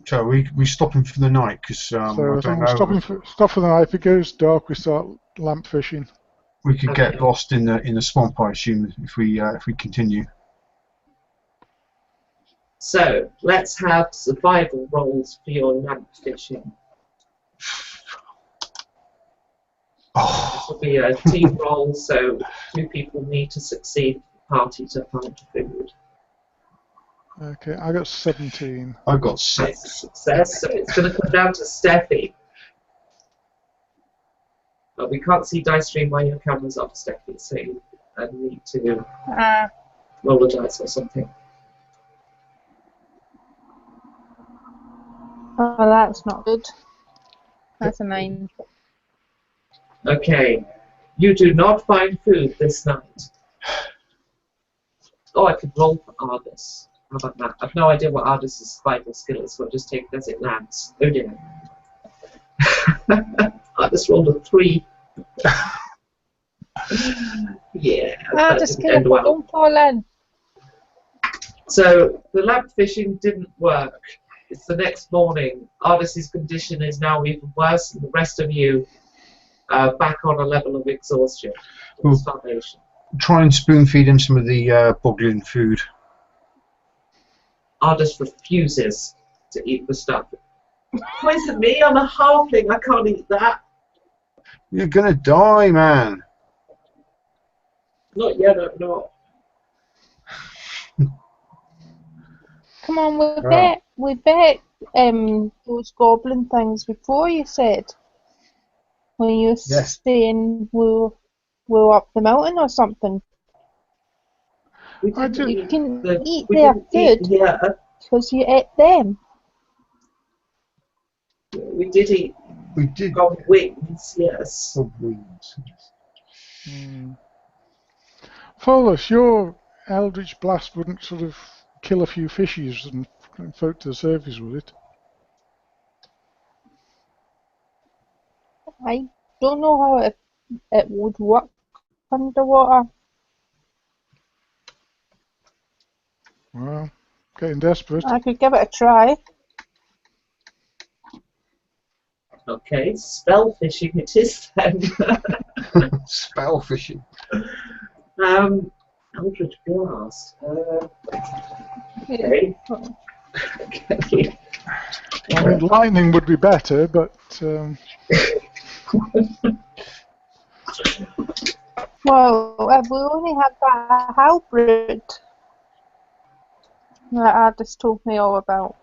[SPEAKER 3] So we stopping for the night because
[SPEAKER 2] So
[SPEAKER 3] I
[SPEAKER 2] I
[SPEAKER 3] don't
[SPEAKER 2] think
[SPEAKER 3] know.
[SPEAKER 2] we're stop for the night. If it goes dark, we start lamp fishing.
[SPEAKER 3] We could get lost in the swamp, I assume, if we continue.
[SPEAKER 1] So let's have survival rolls for your lamp fishing. This will be a team roll, so 2 people need to succeed for the party to find food.
[SPEAKER 2] Okay, I got 17.
[SPEAKER 3] I've got
[SPEAKER 1] That's
[SPEAKER 3] 6.
[SPEAKER 1] a success, so it's going to come down to Steffi. But we can't see dice stream while your camera's off, Steffi, so you need to roll a dice or something.
[SPEAKER 4] Oh, that's not good. That's a 9.
[SPEAKER 1] Okay, you do not find food this night. Oh, I could roll for Ardis. How about that? I've no idea what Ardis' survival skill is, so I'll just take it as it lands. Oh dear. Ardis rolled a 3. Yeah, that
[SPEAKER 4] Just
[SPEAKER 1] didn't end well.
[SPEAKER 4] don't fall in.
[SPEAKER 1] So the lamp fishing didn't work. It's the next morning. Ardis' condition is now even worse, and the rest of you are back on a level of exhaustion or starvation.
[SPEAKER 3] Try and spoon feed him some of the boglin food.
[SPEAKER 1] Ardis refuses to eat the stuff. Poison me, I'm a halfling, I can't eat that.
[SPEAKER 3] You're gonna die, man.
[SPEAKER 1] Not yet, I'm not.
[SPEAKER 4] Come on, we bet those goblin things before, you said. When you were saying we're up the mountain or something.
[SPEAKER 1] You
[SPEAKER 4] can eat their food because you ate them.
[SPEAKER 1] We did eat.
[SPEAKER 3] We did.
[SPEAKER 1] Goblin wings, yes.
[SPEAKER 3] Wings.
[SPEAKER 2] Folus, your Eldritch Blast wouldn't sort of kill a few fishies and float to the surface, would it?
[SPEAKER 4] I don't know how it would work underwater.
[SPEAKER 2] Well, getting desperate.
[SPEAKER 4] I could give it a try.
[SPEAKER 1] Okay, spell fishing it is then.
[SPEAKER 3] Spell fishing.
[SPEAKER 1] Eldritch Blast. Okay. Okay.
[SPEAKER 2] I mean, lightning would be better, but
[SPEAKER 4] Well, we only had that halberd that Ardis told me all about.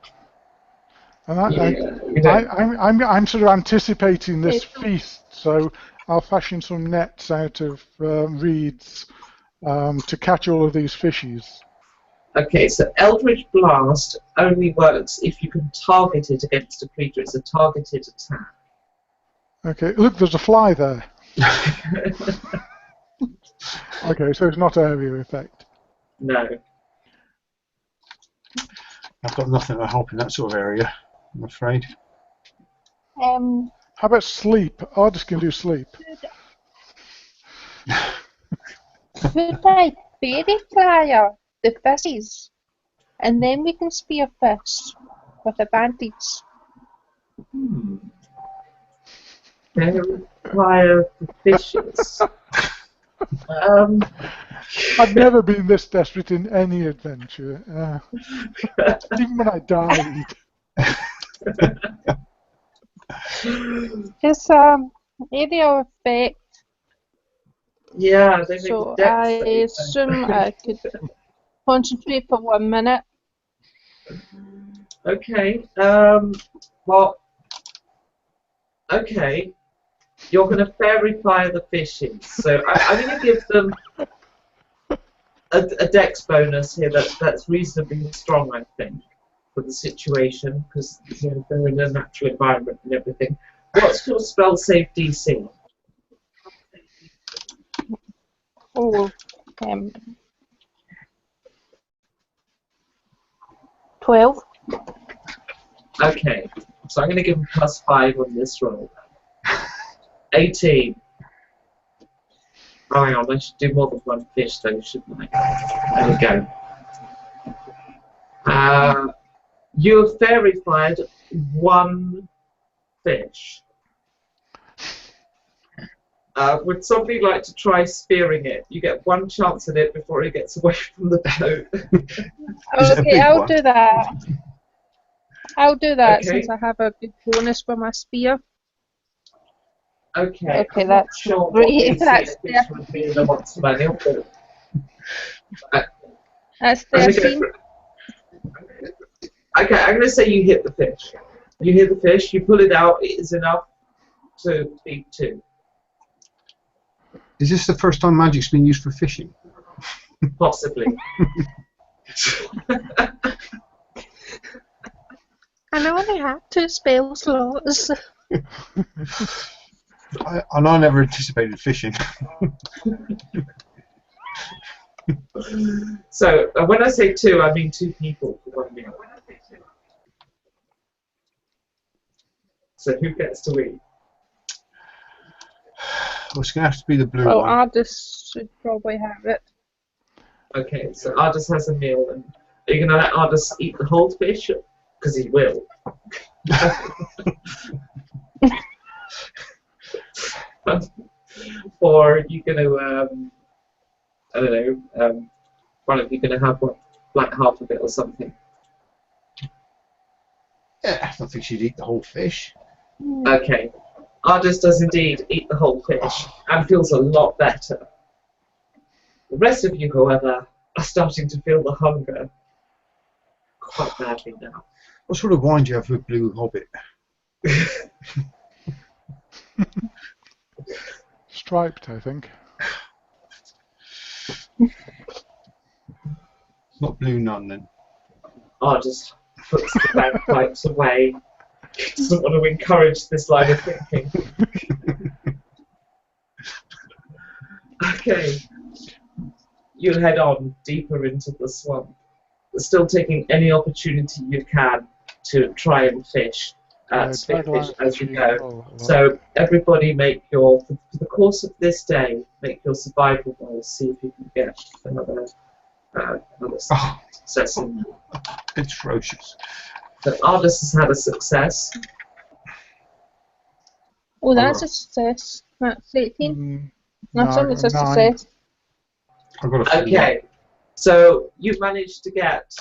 [SPEAKER 2] and
[SPEAKER 1] Yeah,
[SPEAKER 2] I'm sort of anticipating this feast, so I'll fashion some nets out of reeds to catch all of these fishies.
[SPEAKER 1] Okay, so Eldritch Blast only works if you can target it against a creature. It's a targeted attack.
[SPEAKER 2] Okay, look, there's a fly there. Okay, so it's not area effect.
[SPEAKER 1] No.
[SPEAKER 3] I've got nothing to help in that sort of area, I'm afraid.
[SPEAKER 2] How about sleep? Ardis can do sleep.
[SPEAKER 4] Could I fairy flyer the fishies? and then we can spear fish with advantage.
[SPEAKER 1] Fire for fishes.
[SPEAKER 2] I've never been this desperate in any adventure, even when I died.
[SPEAKER 4] Just area of effect.
[SPEAKER 1] Yeah, they make
[SPEAKER 4] So
[SPEAKER 1] a dex
[SPEAKER 4] I
[SPEAKER 1] save.
[SPEAKER 4] assume I could concentrate for 1 minute.
[SPEAKER 1] Okay. Well. Okay. You're going to fairy fire the fishes. So I'm going to give them a dex bonus here that's reasonably strong, I think, for the situation, because they're in a natural environment and everything. What's your spell save DC?
[SPEAKER 4] Oh, 12.
[SPEAKER 1] Okay, so I'm going to give them +5 on this roll. 18. Oh, hang on, I should do more than one fish though, shouldn't I? There we go. You have fairy fired 1 fish. Would somebody like to try spearing it? You get 1 chance at it before it gets away from the boat.
[SPEAKER 4] Okay, I'll do that. I'll do that
[SPEAKER 1] Okay.
[SPEAKER 4] since I have a good bonus for my spear.
[SPEAKER 1] Okay.
[SPEAKER 4] Okay,
[SPEAKER 1] I'm not
[SPEAKER 4] that's
[SPEAKER 1] sure
[SPEAKER 4] great.
[SPEAKER 1] what AC
[SPEAKER 4] That's
[SPEAKER 1] a fish would be in the monster manual, but
[SPEAKER 4] That's
[SPEAKER 1] I'm gonna
[SPEAKER 4] 13.
[SPEAKER 1] Okay, I'm going to say you hit the fish. You hit the fish, you pull it out, it is enough to feed 2.
[SPEAKER 3] Is this the first time magic's been used for fishing?
[SPEAKER 1] Possibly.
[SPEAKER 4] And I only have 2 spell slots.
[SPEAKER 3] I never anticipated fishing.
[SPEAKER 1] So, when I say 2, I mean 2 people for 1 meal. So, who gets to eat?
[SPEAKER 3] Well, it's going to have to be the blue
[SPEAKER 4] Well,
[SPEAKER 3] one.
[SPEAKER 4] Ardis should probably have it.
[SPEAKER 1] Okay, so Ardis has a meal, and are you going to let Ardis eat the whole fish? Because he will. Or are you going to, I don't know, one of you going to have like half of it or something?
[SPEAKER 3] Yeah, I don't think she'd eat the whole fish.
[SPEAKER 1] Okay. Ardis does indeed eat the whole fish and feels a lot better. The rest of you, however, are starting to feel the hunger quite badly now.
[SPEAKER 3] What sort of wine do you have with Blue Hobbit?
[SPEAKER 2] Striped, I think.
[SPEAKER 3] It's not Blue Nun then.
[SPEAKER 1] Ardis puts the bagpipes away. He doesn't want to encourage this line of thinking. Okay. You head on deeper into the swamp, still taking any opportunity you can to try and fish, spear fish as you go. So everybody make your, for the course of this day, make your survival rolls, see if you can get another success in there.
[SPEAKER 3] It's ferocious.
[SPEAKER 1] So Ardis has had a success.
[SPEAKER 4] Oh, that's a success. That's 18. That's almost a
[SPEAKER 2] 9.
[SPEAKER 4] success.
[SPEAKER 3] I've got a
[SPEAKER 1] Okay, so you've managed to get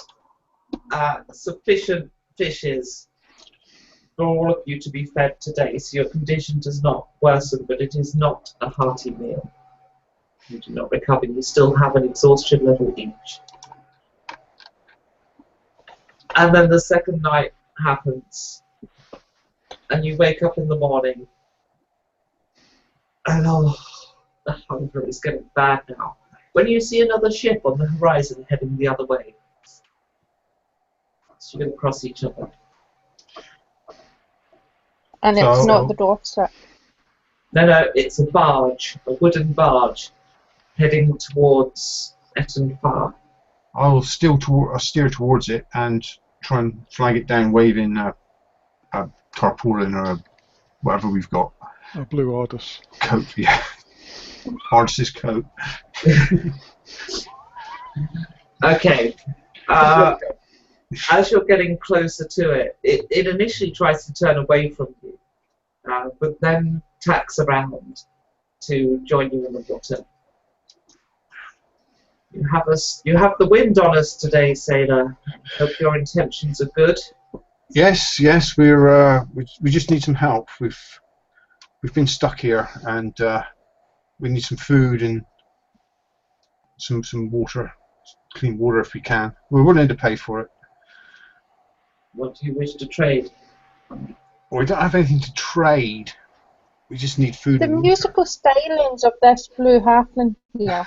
[SPEAKER 1] sufficient fishes for all of you to be fed today, so your condition does not worsen, but it is not a hearty meal. You do not recover, you still have an exhaustion level each. And then the second night happens, and you wake up in the morning, and the hunger is getting bad now. When you see another ship on the horizon heading the other way, so you're going to cross each other.
[SPEAKER 4] And it's not the Dorset.
[SPEAKER 1] No, it's a barge, a wooden barge, heading towards Etton Far.
[SPEAKER 3] I'll steer towards it and try and flag it down, waving a tarpaulin or whatever we've got.
[SPEAKER 2] A blue Ardis.
[SPEAKER 3] Coat, yeah. Ardis's coat.
[SPEAKER 1] Okay. as you're getting closer to it, it initially tries to turn away from you, but then tacks around to join you in the water. You have the wind on us today, sailor. Hope your intentions are good.
[SPEAKER 3] Yes, we just need some help. We've been stuck here, and we need some food and some water, clean water if we can. We're willing to pay for it.
[SPEAKER 1] What do you wish to trade?
[SPEAKER 3] Well, we don't have anything to trade. We just need food
[SPEAKER 4] The
[SPEAKER 3] and water.
[SPEAKER 4] musical stylings of this blue halfling here.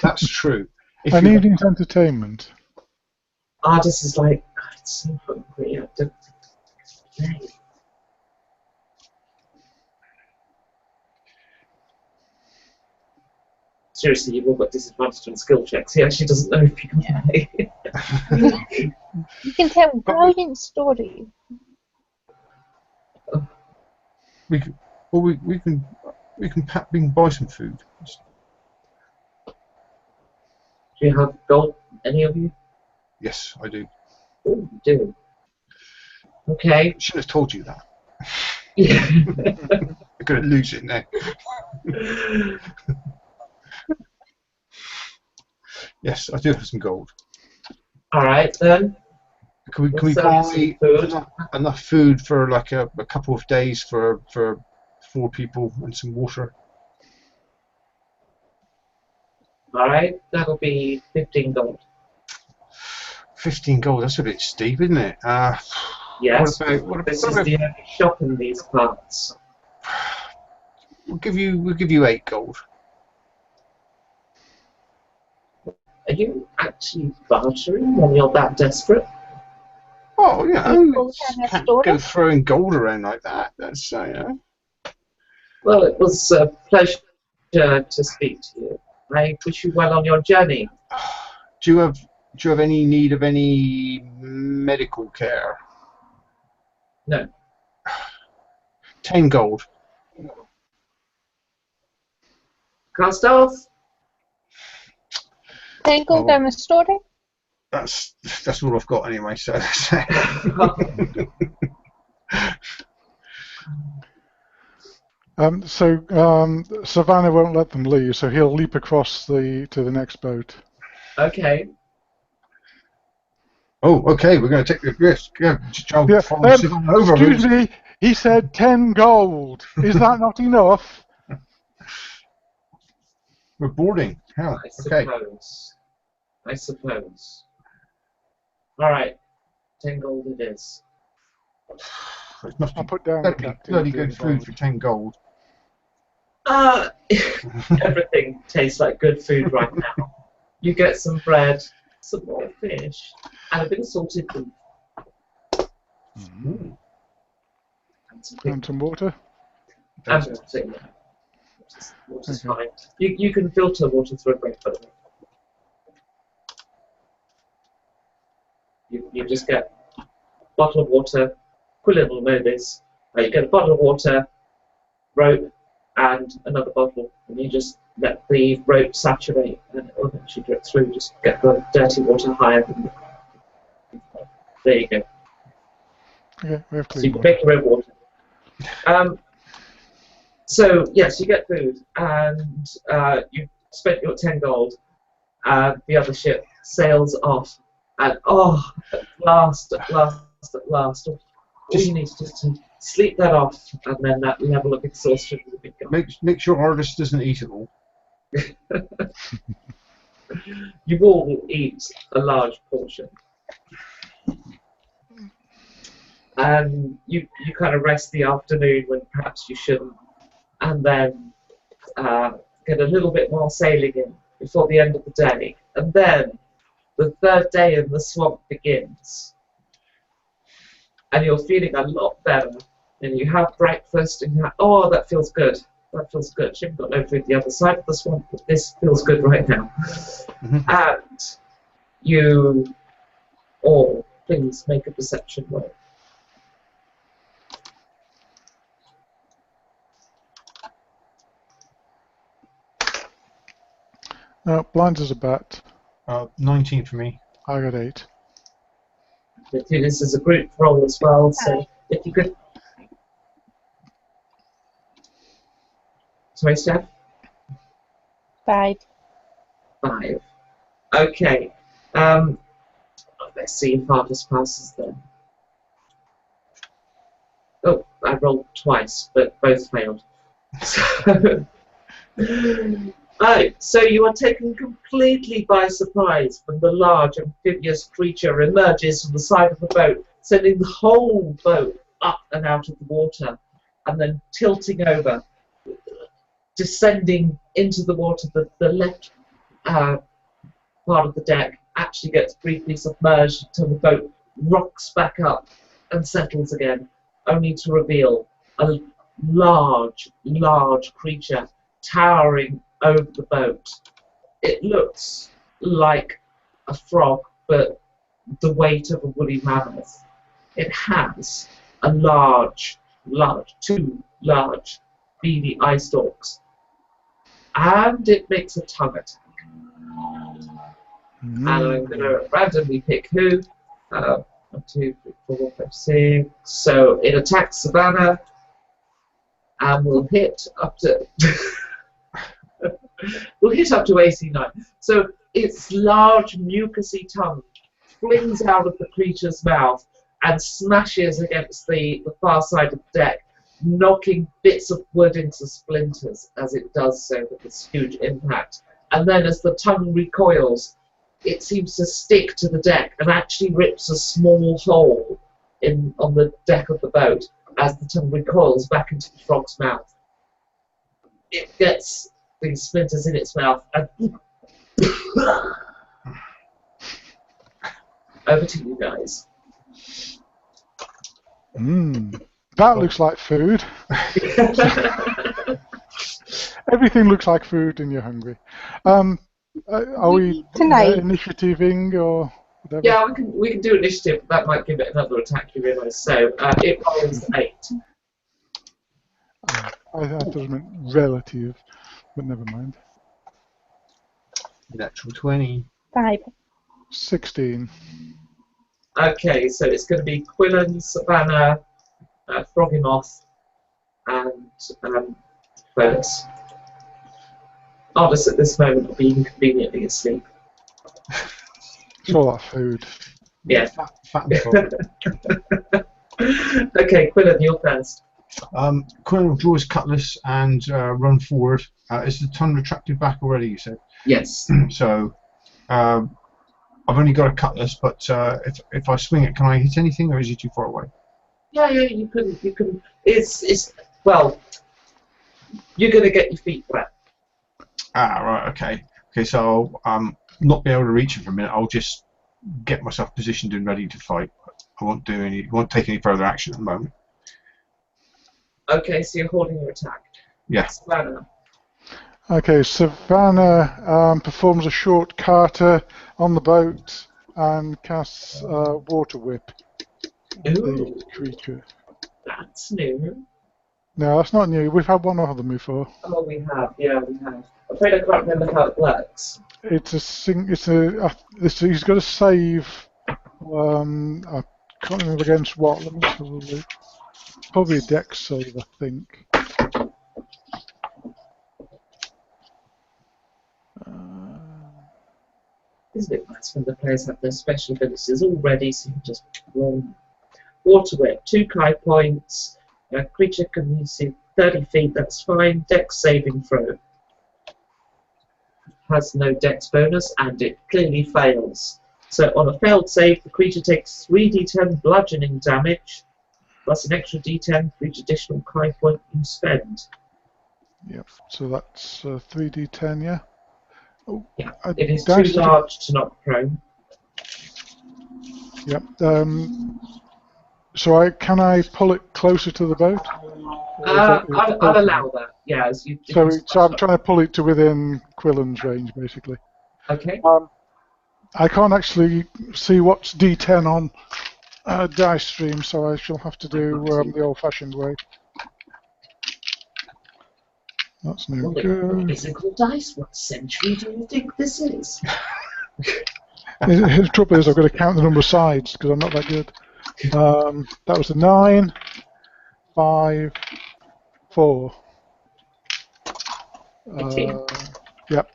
[SPEAKER 3] That's true.
[SPEAKER 2] An evening's entertainment.
[SPEAKER 1] Artis is like, God, it's so hungry. I don't play. Seriously, you've all got disadvantage on skill checks. He actually doesn't know if you can play.
[SPEAKER 4] You can tell brilliant stories.
[SPEAKER 3] We can buy some food.
[SPEAKER 1] Do you have gold, any of you?
[SPEAKER 3] Yes, I do.
[SPEAKER 1] Oh, you do. Okay.
[SPEAKER 3] I should have told you that.
[SPEAKER 1] Yeah.
[SPEAKER 3] I'm going to lose it now. Yes, I do have some gold.
[SPEAKER 1] All right, then.
[SPEAKER 3] Can we buy enough food for like a couple of days for 4 people and some water?
[SPEAKER 1] All right, that'll be 15 gold.
[SPEAKER 3] 15 gold. That's a bit steep, isn't it?
[SPEAKER 1] Yes.
[SPEAKER 3] This
[SPEAKER 1] is the only shop in these parts.
[SPEAKER 3] We'll give you 8 gold.
[SPEAKER 1] Are you actually bartering when you're that desperate?
[SPEAKER 3] Oh, yeah. Can't go throwing gold around like that. That's
[SPEAKER 1] Well, it was a pleasure to speak to you. I wish you well on your journey.
[SPEAKER 3] Do you have any need of any medical care?
[SPEAKER 1] No.
[SPEAKER 3] 10 gold.
[SPEAKER 1] Cast off.
[SPEAKER 4] 10 gold down the story.
[SPEAKER 3] That's all I've got anyway. So.
[SPEAKER 2] Savannah won't let them leave, so he'll leap across to the next boat.
[SPEAKER 1] Okay.
[SPEAKER 3] Oh, okay. We're going to take the risk. Yeah, follow Savannah over.
[SPEAKER 2] Excuse me. He said 10 gold. Is that not enough?
[SPEAKER 3] We're boarding. Hell.
[SPEAKER 1] I suppose. All right. 10 gold it is.
[SPEAKER 3] It must
[SPEAKER 2] I'll put down
[SPEAKER 3] bloody good food for 10 gold.
[SPEAKER 1] Everything tastes like good food right now. You get some bread, some more fish, and a bit of salted beef.
[SPEAKER 2] Mm. And some water?
[SPEAKER 1] And water, yeah. Water's fine. You can filter water through a bread, by the way. You just get a bottle of water. Quillon will know this. You get a bottle of water, rope, and another bottle, and you just let the rope saturate, and it will eventually drip through. Just get the dirty water higher than there you go.
[SPEAKER 2] Okay, we have clean
[SPEAKER 1] so you can
[SPEAKER 2] water.
[SPEAKER 1] make your own water. So yes, you get food, and you spent your 10 gold. The other ship sails off, and at last, all you need is just to sleep that off, and then that level of exhaustion will be gone.
[SPEAKER 3] Make sure Artis doesn't eat it all.
[SPEAKER 1] You will eat a large portion. And you kind of rest the afternoon when perhaps you shouldn't, and then get a little bit more sailing in before the end of the day. And then the third day in the swamp begins. And you're feeling a lot better. And you have breakfast, and you're like, that feels good. That feels good. You haven't got no food the other side of the swamp, but this feels good right now. Mm-hmm. And you all, please make a perception roll.
[SPEAKER 2] Blind as a bat.
[SPEAKER 3] 19 for me.
[SPEAKER 2] I got 8.
[SPEAKER 1] But this is a group roll as well, so if you could... Sorry, Steph?
[SPEAKER 4] 5.
[SPEAKER 1] 5. Okay. Let's see if Artis passes then. Oh, I rolled twice, but both failed. So you are taken completely by surprise when the large amphibious creature emerges from the side of the boat, sending the whole boat up and out of the water, and then tilting over, descending into the water. The left part of the deck actually gets briefly submerged until the boat rocks back up and settles again, only to reveal a large, large creature towering over the boat. It looks like a frog, but the weight of a woolly mammoth. It has a two large beady eye stalks, and it makes a tongue attack. And I'm going to randomly pick who. 1, 2, 3, 4, 5, 6. So it attacks Savannah, and will hit up to AC 9. So its large mucousy tongue flings out of the creature's mouth and smashes against the far side of the deck, knocking bits of wood into splinters as it does so with this huge impact. And then as the tongue recoils, it seems to stick to the deck and actually rips a small hole on the deck of the boat as the tongue recoils back into the frog's mouth. It gets these splinters in its mouth and over to you guys.
[SPEAKER 2] That looks like food. Everything looks like food and you're hungry. Are we initiativing or whatever?
[SPEAKER 1] Yeah, we can do initiative. That might give it another attack, you realise. So it rolls 8.
[SPEAKER 2] I thought it meant relative, but never mind.
[SPEAKER 3] Natural 20.
[SPEAKER 4] 5.
[SPEAKER 2] 16.
[SPEAKER 1] Okay, so it's going to be Quillon, Savannah, Froggy Moth, and Bonus. Artis at this moment will be inconveniently asleep.
[SPEAKER 2] It's all that food.
[SPEAKER 1] Yeah.
[SPEAKER 3] Fat and frog.
[SPEAKER 1] Okay, Quillon, you're first.
[SPEAKER 3] Quillon will draw his cutlass and run forward. Is the tongue retracted back already, you said?
[SPEAKER 1] Yes.
[SPEAKER 3] So, I've only got a cutlass, but if I swing it, can I hit anything, or is it too far away?
[SPEAKER 1] Yeah, you can. Well, you're going to get your feet wet.
[SPEAKER 3] Ah, right, okay. Okay, so I'll not be able to reach it for a minute. I'll just get myself positioned and ready to fight. I won't take any further action at the moment.
[SPEAKER 1] Okay, so you're holding your attack.
[SPEAKER 3] Yes.
[SPEAKER 1] Savannah.
[SPEAKER 2] Okay, Savannah performs a short carter on the boat and casts Water Whip on the creature.
[SPEAKER 1] That's new.
[SPEAKER 2] No, that's not new. We've had one of them before.
[SPEAKER 1] Oh, we have. Yeah, we have. I'm afraid I can't remember how it works.
[SPEAKER 2] He's got to save. I can't remember against what. Let me just have a look. Probably a dex save, I think.
[SPEAKER 1] It's a bit nice when the players have their special abilities all ready, so you can just roll. Water Whip, 2 Kai points. A creature can use 30 feet, that's fine. Dex saving throw. Has no dex bonus, and it clearly fails. So on a failed save, the creature takes 3d10 bludgeoning damage, plus an extra d10 for each additional Kai point you spend.
[SPEAKER 2] Yep, so that's 3d10, yeah? Oh,
[SPEAKER 1] yeah, it is too large to knock prone.
[SPEAKER 2] Yep. So can I pull it closer to the boat?
[SPEAKER 1] I'll allow that. Yeah. So
[SPEAKER 2] I'm trying to pull it to within Quillon's range, basically.
[SPEAKER 1] Okay.
[SPEAKER 2] I can't actually see what's D10 on dice stream, so I shall have to do the old-fashioned way. That's no good.
[SPEAKER 1] Physical dice. What century do you think this is?
[SPEAKER 2] The trouble is I've got to count the number of sides because I'm not that good. That was a 9, 5, 4.
[SPEAKER 1] 18.
[SPEAKER 2] Yep.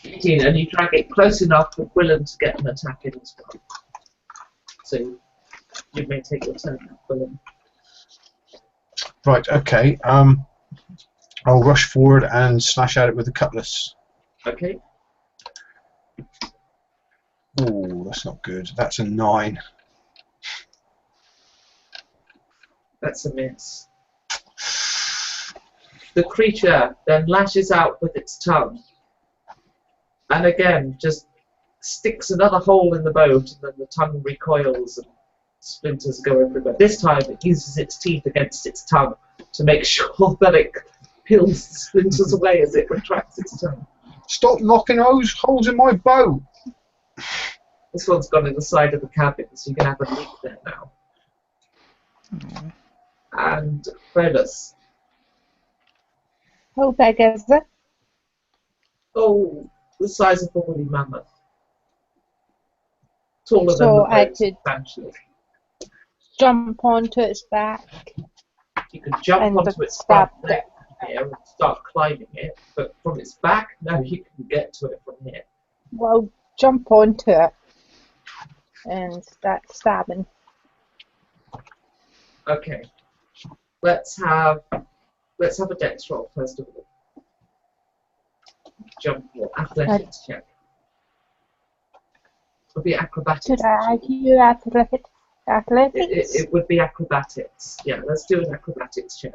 [SPEAKER 1] 18, and you drag it close enough for Quillon to get an attack in as well. So you may take your turn now, Quillon.
[SPEAKER 3] Right, okay. I'll rush forward and slash at it with the cutlass.
[SPEAKER 1] Okay.
[SPEAKER 3] Oh, that's not good. That's a 9.
[SPEAKER 1] That's a miss. The creature then lashes out with its tongue, and again just sticks another hole in the boat, and then the tongue recoils and splinters go everywhere. This time it uses its teeth against its tongue to make sure that it peels the splinters away as it retracts its tongue.
[SPEAKER 3] Stop knocking those holes in my boat!
[SPEAKER 1] This one's gone in the side of the cabin, so you can have a leak there now. And Pholus.
[SPEAKER 4] How big is it?
[SPEAKER 1] Oh, the size of a woolly mammoth. Taller
[SPEAKER 4] So
[SPEAKER 1] than the
[SPEAKER 4] I
[SPEAKER 1] boat,
[SPEAKER 4] could
[SPEAKER 1] substantially.
[SPEAKER 4] jump onto its back
[SPEAKER 1] You could jump
[SPEAKER 4] and
[SPEAKER 1] onto its
[SPEAKER 4] stab
[SPEAKER 1] front leg from here and start climbing it, but from its back, no, you can get to it from here.
[SPEAKER 4] Well, jump onto it and start stabbing.
[SPEAKER 1] Okay. Let's have a dex roll first of all. Jump roll, athletics check. It'll be acrobatics.
[SPEAKER 4] Should I do athletics?
[SPEAKER 1] It would be acrobatics. Yeah, let's do an acrobatics check.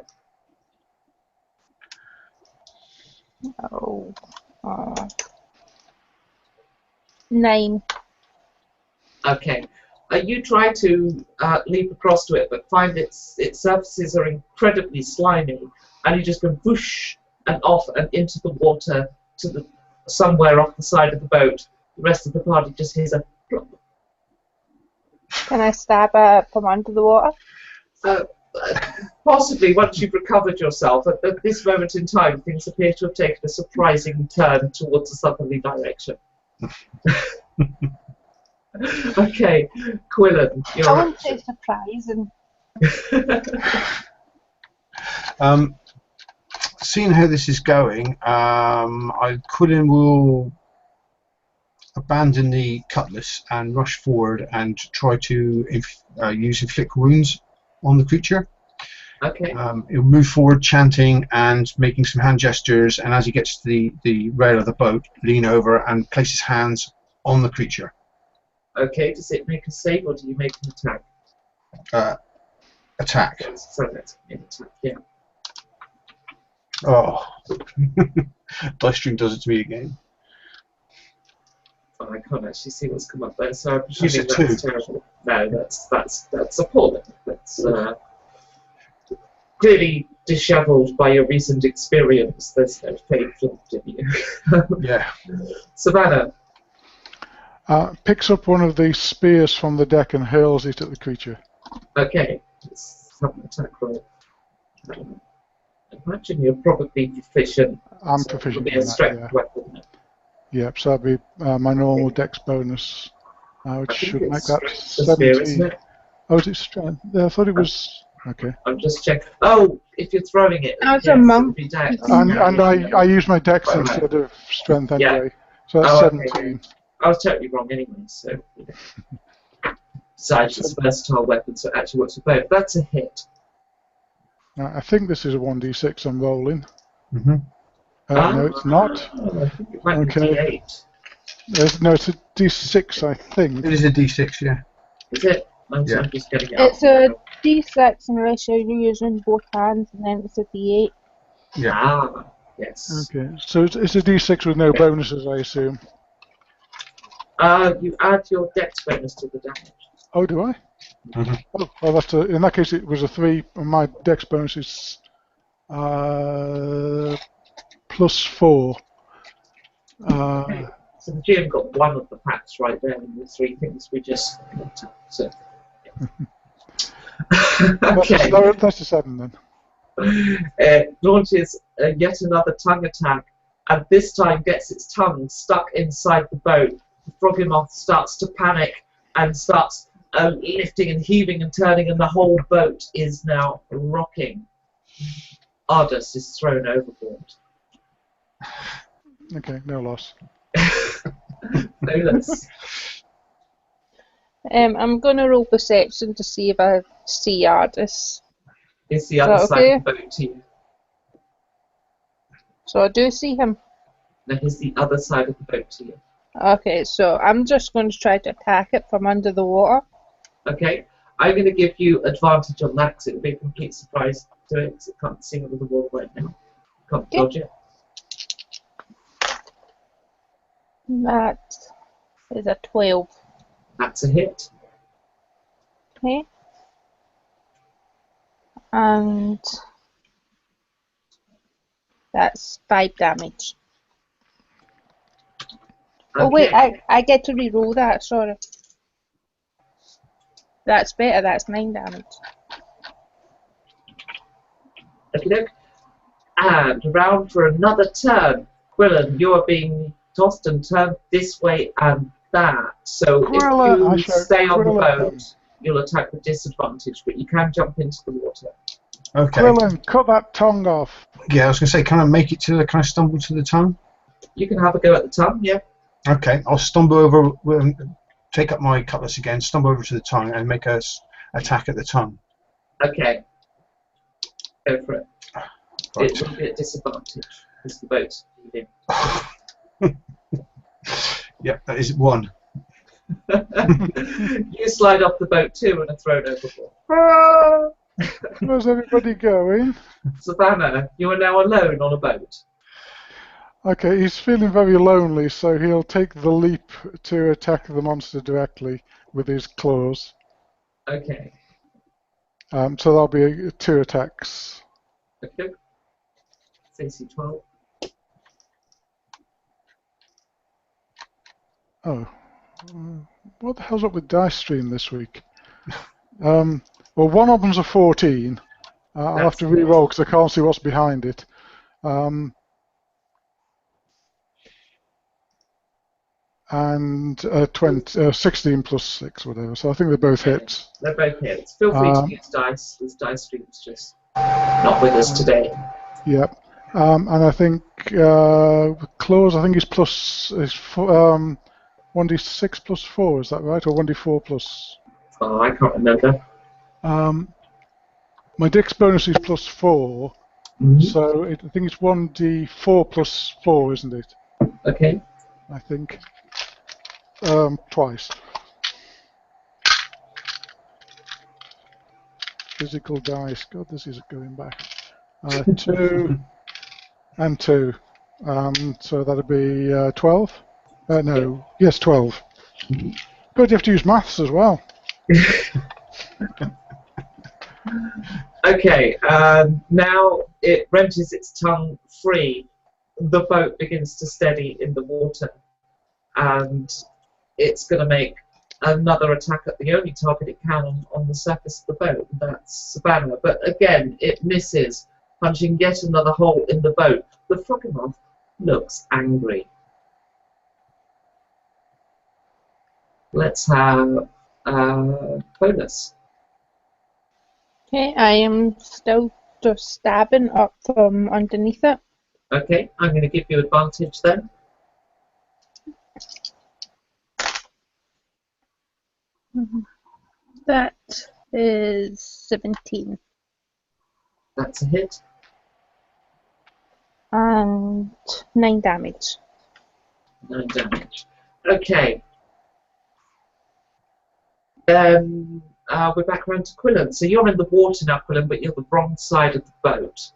[SPEAKER 4] Oh. 9.
[SPEAKER 1] Okay. You try to leap across to it, but find its surfaces are incredibly slimy, and you just go whoosh and off and into the water to somewhere off the side of the boat. The rest of the party just hears a plop.
[SPEAKER 4] Can I stab it from under the water?
[SPEAKER 1] Possibly once you've recovered yourself. At this moment in time, things appear to have taken a surprising turn towards a southerly direction. Okay, Quillon, you're
[SPEAKER 4] I wouldn't say surprising.
[SPEAKER 3] Seeing how this is going, Quillon will abandon the cutlass and rush forward and try to use inflict wounds on the creature.
[SPEAKER 1] Okay.
[SPEAKER 3] He'll move forward chanting and making some hand gestures, and as he gets to the rail of the boat, lean over and place his hands on the creature.
[SPEAKER 1] Okay, does it make a save or do you make an attack?
[SPEAKER 3] Attack.
[SPEAKER 1] So that's an attack, yeah.
[SPEAKER 3] Oh. Dice Stream does it to me again.
[SPEAKER 1] Oh, I can't actually see what's come up there, so I'm presuming
[SPEAKER 3] That's a
[SPEAKER 1] that's
[SPEAKER 3] 2.
[SPEAKER 1] terrible. No, that's appalling. That's clearly dishevelled by your recent experience. There's no faith in you.
[SPEAKER 2] Yeah.
[SPEAKER 1] Savannah.
[SPEAKER 2] Picks up one of the spears from the deck and hurls it at the creature.
[SPEAKER 1] Okay, let's have an attack roll. Imagine you're probably proficient.
[SPEAKER 2] I'm
[SPEAKER 1] so
[SPEAKER 2] proficient
[SPEAKER 1] it'll be
[SPEAKER 2] in
[SPEAKER 1] a
[SPEAKER 2] that,
[SPEAKER 1] strength
[SPEAKER 2] yeah.
[SPEAKER 1] weapon.
[SPEAKER 2] Yep, so that'd be my normal dex bonus, which
[SPEAKER 1] I think
[SPEAKER 2] should
[SPEAKER 1] it's
[SPEAKER 2] make that
[SPEAKER 1] strength, the spear, isn't
[SPEAKER 2] 17.
[SPEAKER 1] it?
[SPEAKER 2] Oh, is it strength? I thought it was... Okay.
[SPEAKER 1] I'm just checking. Oh, if you're throwing it,
[SPEAKER 4] As
[SPEAKER 1] yes,
[SPEAKER 4] a monk.
[SPEAKER 1] it'd be dex.
[SPEAKER 2] And I use my dex
[SPEAKER 1] Right.
[SPEAKER 2] instead of strength
[SPEAKER 1] Yeah.
[SPEAKER 2] anyway. So that's
[SPEAKER 1] Oh, okay.
[SPEAKER 2] 17.
[SPEAKER 1] I was totally wrong anyway, so... Besides, it's a versatile weapon, so it actually works for both. That's a hit.
[SPEAKER 2] Now, I think this is a 1d6 I'm rolling.
[SPEAKER 3] Mm-hmm.
[SPEAKER 2] No, it's not.
[SPEAKER 1] I think it might
[SPEAKER 2] Okay.
[SPEAKER 1] be D8.
[SPEAKER 2] No, it's a d6, I think.
[SPEAKER 3] It is a D6, yeah.
[SPEAKER 1] Is it? I'm
[SPEAKER 3] Yeah.
[SPEAKER 1] just getting it
[SPEAKER 4] It's
[SPEAKER 1] up.
[SPEAKER 4] a D6 unless you're using both hands, and then it's a D8.
[SPEAKER 3] Yeah.
[SPEAKER 1] Ah, yes.
[SPEAKER 2] Okay, so it's a d6 with no bonuses, I assume.
[SPEAKER 1] You add your dex bonus to the damage.
[SPEAKER 2] Oh, do I?
[SPEAKER 3] Mm-hmm.
[SPEAKER 2] Oh, well, that's in that case, it was a 3, and my dex bonus is +4.
[SPEAKER 1] Okay. So the GM got one of the facts right there in the 3 things we just looked at. So, okay.
[SPEAKER 2] That's a 7 then.
[SPEAKER 1] Launches yet another tongue attack, and this time gets its tongue stuck inside the boat, the Froggymoth starts to panic and starts lifting and heaving and turning, and the whole boat is now rocking. Ardus is thrown overboard.
[SPEAKER 2] Okay, no loss.
[SPEAKER 1] No loss.
[SPEAKER 4] I'm going to roll perception to see if I see Ardus.
[SPEAKER 1] It's the other side of the boat to you.
[SPEAKER 4] So I do see him.
[SPEAKER 1] No, he's the other side of the boat to you.
[SPEAKER 4] Okay, so I'm just going to try to attack it from under the water.
[SPEAKER 1] Okay, I'm going to give you advantage on that because it would be a complete surprise to it because it can't see under the water right now. Can't dodge it.
[SPEAKER 4] That is a 12.
[SPEAKER 1] That's a hit.
[SPEAKER 4] Okay. And that's 5 damage.
[SPEAKER 1] Okay.
[SPEAKER 4] Oh wait, I get to re-roll that, sorry. That's better, that's 9 damage.
[SPEAKER 1] Okay, look. And round for another turn. Quillon, you are being tossed and turned this way and that. So
[SPEAKER 2] Quillon,
[SPEAKER 1] if you stay on the
[SPEAKER 2] Quillon.
[SPEAKER 1] boat, you'll attack with disadvantage, but you can jump into the water.
[SPEAKER 3] Okay.
[SPEAKER 2] Quillon, cut that tongue off.
[SPEAKER 3] Yeah, I was going to say, can I make it to the, can I stumble to the tongue?
[SPEAKER 1] You can have a go at the tongue, yeah.
[SPEAKER 3] Okay, I'll stumble over, take up my cutlass again, stumble over to the tongue and make a attack at the tongue.
[SPEAKER 1] Okay. Go for it.
[SPEAKER 3] Right.
[SPEAKER 1] It will be at disadvantage because the boat's moving.
[SPEAKER 3] Yep, that is 1.
[SPEAKER 1] You slide off the boat too and are thrown overboard.
[SPEAKER 2] Where's everybody going?
[SPEAKER 1] Savannah, you are now alone on a boat.
[SPEAKER 2] Okay, he's feeling very lonely, so he'll take the leap to attack the monster directly with his claws.
[SPEAKER 1] Okay.
[SPEAKER 2] So that'll be 2 attacks.
[SPEAKER 1] Okay. AC 12.
[SPEAKER 2] Oh. What the hell's up with Dice Stream this week? Well, one of them's a 14. I'll have to re-roll because I can't see what's behind it. And 16 plus 6, whatever. So I think they're both hits.
[SPEAKER 1] They're both hits. Feel free to use dice. This dice stream's just not with us today.
[SPEAKER 2] Yep. And I think claws, I think is 1d6 plus 4, is that right? Or 1d4 plus...
[SPEAKER 1] Oh, I can't remember.
[SPEAKER 2] My Dex bonus is plus 4, so I think it's 1d4 plus 4, isn't it?
[SPEAKER 1] Okay.
[SPEAKER 2] I think. Twice. Physical dice. God, this is going back. 2 and 2. So that'd be 12. No, yes, 12. God, you have to use maths as well.
[SPEAKER 1] Okay, now it wrenches its tongue free. The boat begins to steady in the water, and it's going to make another attack at the only target it can on the surface of the boat. That's Savannah. But again, it misses, punching yet another hole in the boat. The Froggymoth looks angry. Let's have bonus.
[SPEAKER 4] Okay, I am still just stabbing up from underneath it.
[SPEAKER 1] Okay, I'm going to give you advantage then.
[SPEAKER 4] That is 17.
[SPEAKER 1] That's a hit.
[SPEAKER 4] And 9 damage.
[SPEAKER 1] 9 damage. Okay. Then we're back around to Quillon. So you're in the water now, Quillon, but you're the wrong side of the boat.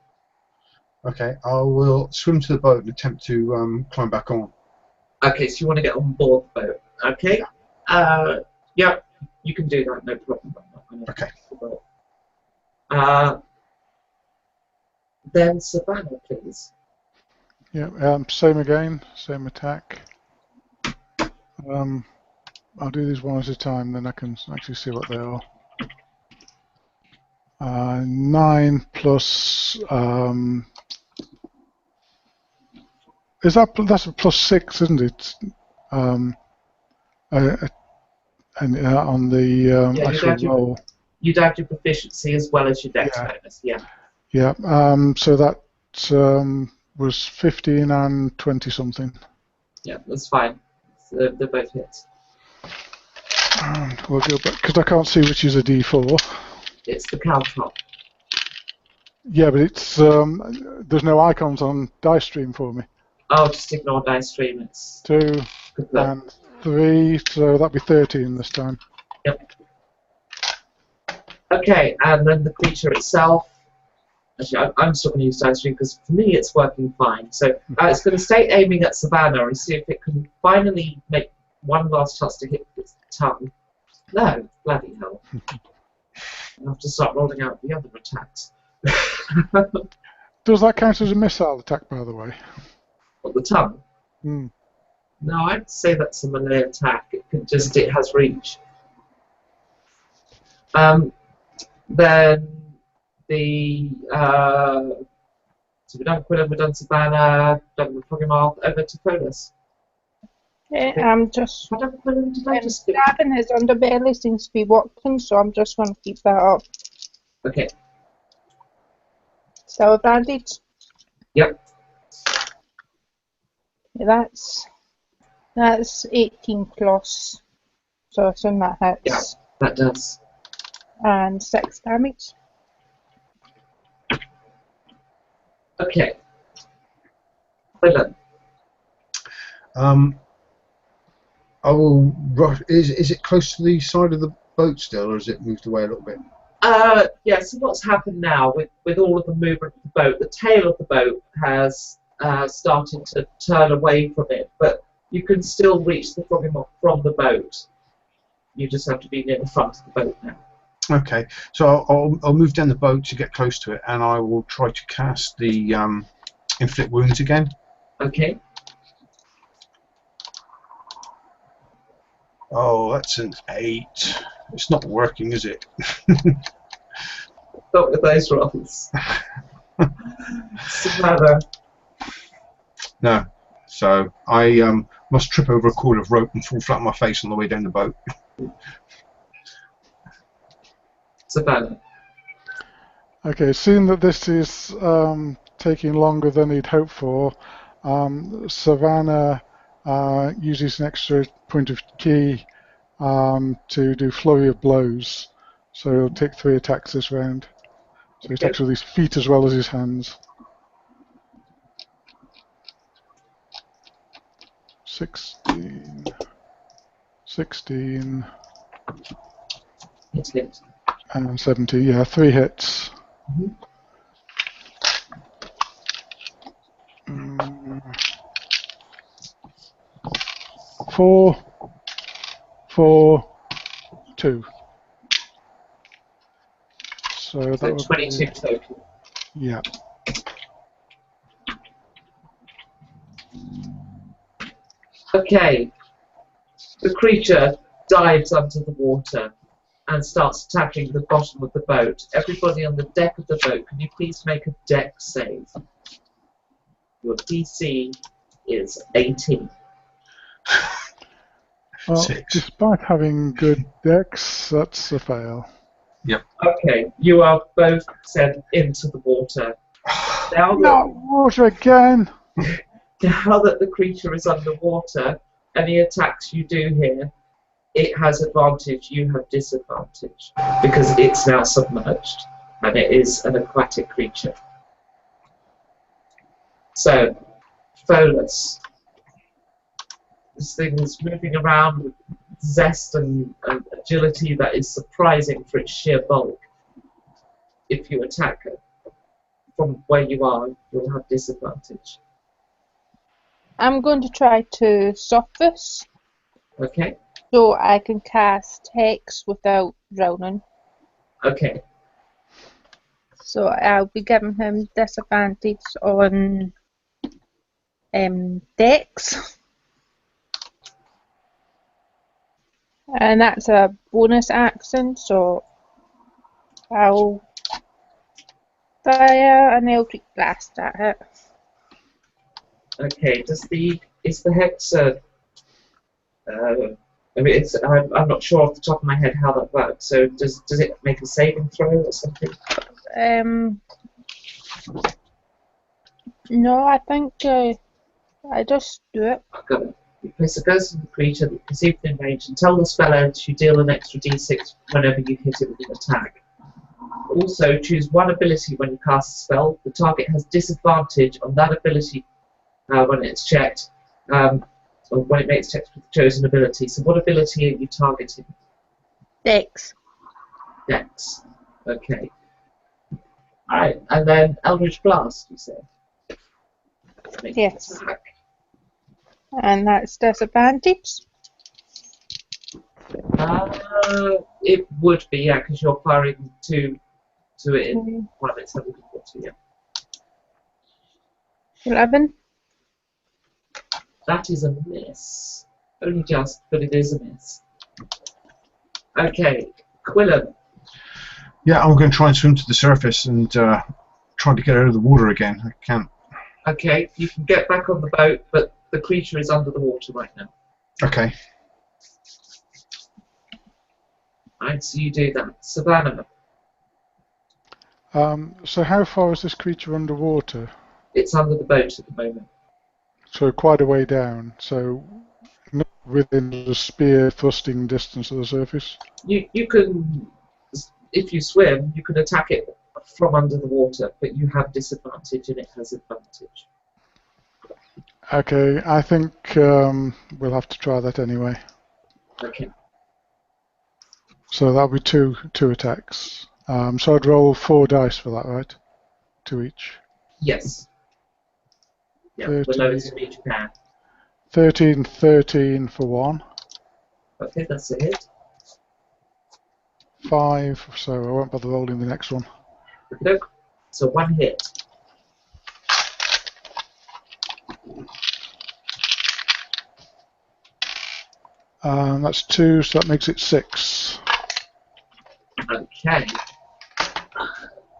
[SPEAKER 3] Okay, I will swim to the boat and attempt to climb back on.
[SPEAKER 1] Okay, so you want to get on board the boat. Okay. Yeah, you can do that, no problem. I'm not gonna
[SPEAKER 3] Okay.
[SPEAKER 1] Then Savannah, please.
[SPEAKER 2] Yeah, same again, same attack. I'll do these one at a time, then I can actually see what they are. 9 plus... that's a plus 6, isn't it? and on the actual roll.
[SPEAKER 1] You'd add your proficiency as well as your dex bonus, yeah.
[SPEAKER 2] Yeah, so that was 15 and 20 something.
[SPEAKER 1] Yeah, that's fine. They're both hits.
[SPEAKER 2] And we'll go back, because I can't see which is a D4.
[SPEAKER 1] It's the counter.
[SPEAKER 2] Yeah, but it's there's no icons on dice stream for me.
[SPEAKER 1] Oh, just ignore dice stream. It's
[SPEAKER 2] 2 and 3, so that'd be 13 this time.
[SPEAKER 1] Yep. Okay, and then the creature itself. Actually, I'm still going to use dice stream because for me it's working fine. So it's going to stay aiming at Savannah and see if it can finally make one last chance to hit its tongue. No, bloody hell. I'll have to start rolling out the other attacks.
[SPEAKER 2] Does that count as a missile attack, by the way?
[SPEAKER 1] What, the tongue?
[SPEAKER 2] Mm.
[SPEAKER 1] No, I'd say that's a melee attack. It has reach. Then the so we've done Quillon, we've done Savannah, done the Froggy-Mouth, over to Pholus.
[SPEAKER 4] I'm just. Stabbing his underbelly seems to be working, so I'm just going to keep that up.
[SPEAKER 1] Okay.
[SPEAKER 4] So bandage.
[SPEAKER 1] Yep.
[SPEAKER 4] Yeah, that's 18 plus, so I assume that hits.
[SPEAKER 1] Yeah, that does.
[SPEAKER 4] And 6 damage.
[SPEAKER 1] Okay. Quillon.
[SPEAKER 3] I will rush. Is it close to the side of the boat still, or has it moved away a little bit?
[SPEAKER 1] Yeah, so what's happened now with all of the movement of the boat, the tail of the boat has started to turn away from it, but you can still reach the Froggy-Mouth from the boat. You just have to be near the front of the boat now.
[SPEAKER 3] Okay, so I'll move down the boat to get close to it, and I will try to cast the inflict wounds again.
[SPEAKER 1] Okay.
[SPEAKER 3] Oh, that's an 8. It's not working, is it?
[SPEAKER 1] Not with those rolls. Savannah.
[SPEAKER 3] No. So I must trip over a coil of rope and fall flat on my face on the way down the boat.
[SPEAKER 1] Savannah.
[SPEAKER 2] Okay, seeing that this is taking longer than he'd hoped for, Savannah uses an extra point of key to do flurry of blows. So he'll take 3 attacks this round. So he attacks with his feet as well as his hands. 16,
[SPEAKER 1] Hit.
[SPEAKER 2] and 17. Yeah, 3 hits.
[SPEAKER 1] Mm-hmm.
[SPEAKER 2] 4, 4, 2. So that would
[SPEAKER 1] 22 total.
[SPEAKER 2] Yeah.
[SPEAKER 1] Okay. The creature dives under the water and starts attacking the bottom of the boat. Everybody on the deck of the boat, can you please make a dex save? Your DC is 18.
[SPEAKER 2] Well,
[SPEAKER 3] 6.
[SPEAKER 2] despite having good dex, that's a fail.
[SPEAKER 3] Yep.
[SPEAKER 1] Okay, you are both sent into the water. Now
[SPEAKER 2] Not water again!
[SPEAKER 1] Now that the creature is underwater, any attacks you do here, it has advantage, you have disadvantage, because it's now submerged, and it is an aquatic creature. So, Pholus. This thing is moving around with zest and agility that is surprising for its sheer bulk. If you attack it from where you are, you'll have disadvantage.
[SPEAKER 4] I'm going to try to surface.
[SPEAKER 1] Okay.
[SPEAKER 4] So I can cast Hex without drowning.
[SPEAKER 1] Okay.
[SPEAKER 4] So I'll be giving him disadvantage on Dex. And that's a bonus action, so I'll fire an electric blast at it.
[SPEAKER 1] Okay, is the hex I mean, I'm not sure off the top of my head how that works. So does it make a saving throw or something?
[SPEAKER 4] No, I think I just do it.
[SPEAKER 1] I've got it. You place a ghost on the creature that you perceive within range and tell the spell end you deal an extra d6 whenever you hit it with an attack. Also, choose one ability when you cast a spell. The target has disadvantage on that ability when it's checked, or when it makes checks with the chosen ability. So what ability are you targeting?
[SPEAKER 4] Dex.
[SPEAKER 1] Dex. Okay. Alright, and then Eldritch Blast, you say?
[SPEAKER 4] Yes. And that's disadvantage?
[SPEAKER 1] It would be, yeah, because you're firing to it in one of its other people, yeah.
[SPEAKER 4] 11.
[SPEAKER 1] That is a miss. Only just, but it is a miss. Okay, Quillon.
[SPEAKER 3] Yeah, I'm going to try and swim to the surface and try to get out of the water again. I can't.
[SPEAKER 1] Okay, you can get back on the boat, but the creature is under the water right now.
[SPEAKER 3] Okay.
[SPEAKER 1] Right, so you do that. Savannah.
[SPEAKER 2] So how far is this creature underwater?
[SPEAKER 1] It's under the boat at the moment.
[SPEAKER 2] So quite a way down. So not within the spear thrusting distance of the surface?
[SPEAKER 1] You can, if you swim, you can attack it from under the water, but you have disadvantage and it has advantage.
[SPEAKER 2] Okay, I think we'll have to try that anyway.
[SPEAKER 1] Okay.
[SPEAKER 2] So that'll be two attacks. So I'd roll 4 dice for that, right? 2 each.
[SPEAKER 1] Yes. Yeah, the lowest speed you can.
[SPEAKER 2] 13 for 1.
[SPEAKER 1] Okay, that's a hit.
[SPEAKER 2] 5, so I won't bother rolling the next one.
[SPEAKER 1] Look, so 1 hit.
[SPEAKER 2] That's 2, so that makes it 6.
[SPEAKER 1] Okay.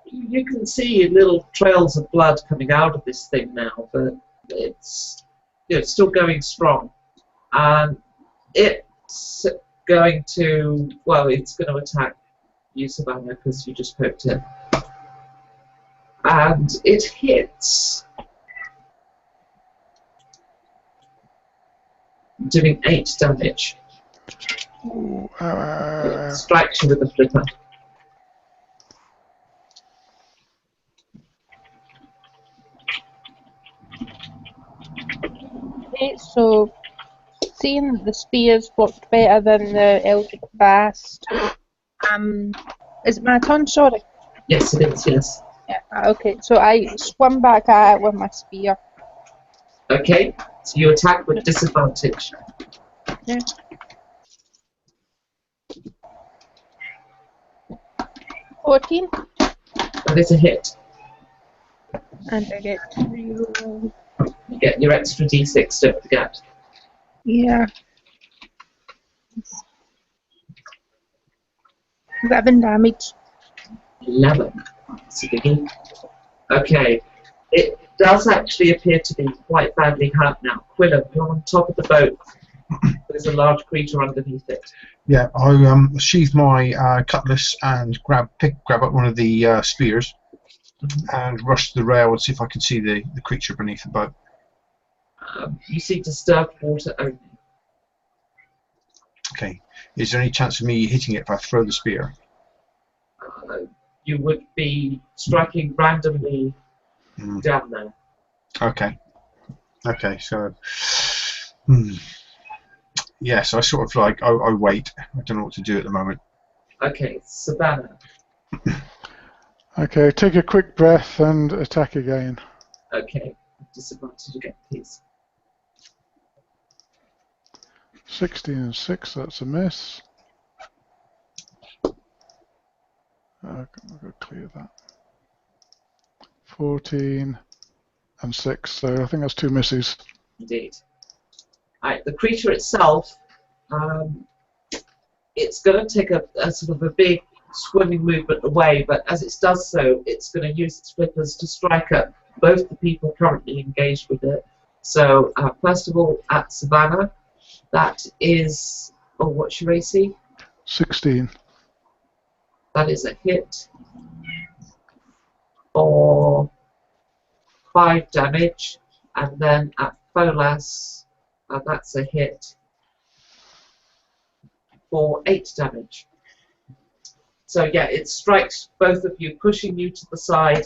[SPEAKER 1] You can see little trails of blood coming out of this thing now, but it's still going strong. And it's going to, well, it's going to attack you, Savannah, because you just poked it. And it hits, doing 8 damage.
[SPEAKER 2] Ooh,
[SPEAKER 1] It strikes you with a flipper.
[SPEAKER 4] Okay, so seeing that the spears worked better than the Eldritch Blast, is it my turn? Sorry.
[SPEAKER 1] Yes, it is, yes.
[SPEAKER 4] Yeah, okay, so I swim back at it with my spear.
[SPEAKER 1] Okay, so you attack with disadvantage.
[SPEAKER 4] Yeah. $14.
[SPEAKER 1] That is a hit.
[SPEAKER 4] And I get to reroll.
[SPEAKER 1] You get your extra d6, don't forget.
[SPEAKER 4] Yeah. 11 damage.
[SPEAKER 1] 11. That's a biggie. Okay. It does actually appear to be quite badly hurt now. Quillon, you're on top of the boat. There's a large creature underneath it.
[SPEAKER 3] Yeah, I sheathe my cutlass and grab up one of the spears and rush to the rail and see if I can see the creature beneath the boat.
[SPEAKER 1] You see disturbed water only.
[SPEAKER 3] Okay. Is there any chance of me hitting it if I throw the spear?
[SPEAKER 1] You would be striking randomly down there.
[SPEAKER 3] Okay. Okay, so... Yeah, so I sort of like, I wait. I don't know what to do at the moment.
[SPEAKER 1] Okay, Savannah.
[SPEAKER 2] Okay, take a quick breath and attack again.
[SPEAKER 1] Okay, disadvantage again, please.
[SPEAKER 2] 16 and 6, that's a miss. I've got to clear that. 14 and 6, so I think that's 2 misses.
[SPEAKER 1] Indeed. Alright, the creature itself, it's going to take a sort of a big swimming movement away, but as it does so, it's going to use its flippers to strike at both the people currently engaged with it. So, first of all, at Savannah, that is Oh, what's your AC?
[SPEAKER 2] 16.
[SPEAKER 1] That is a hit. For 5 damage. And then at Folas, that's a hit for 8 damage. So yeah, it strikes both of you, pushing you to the side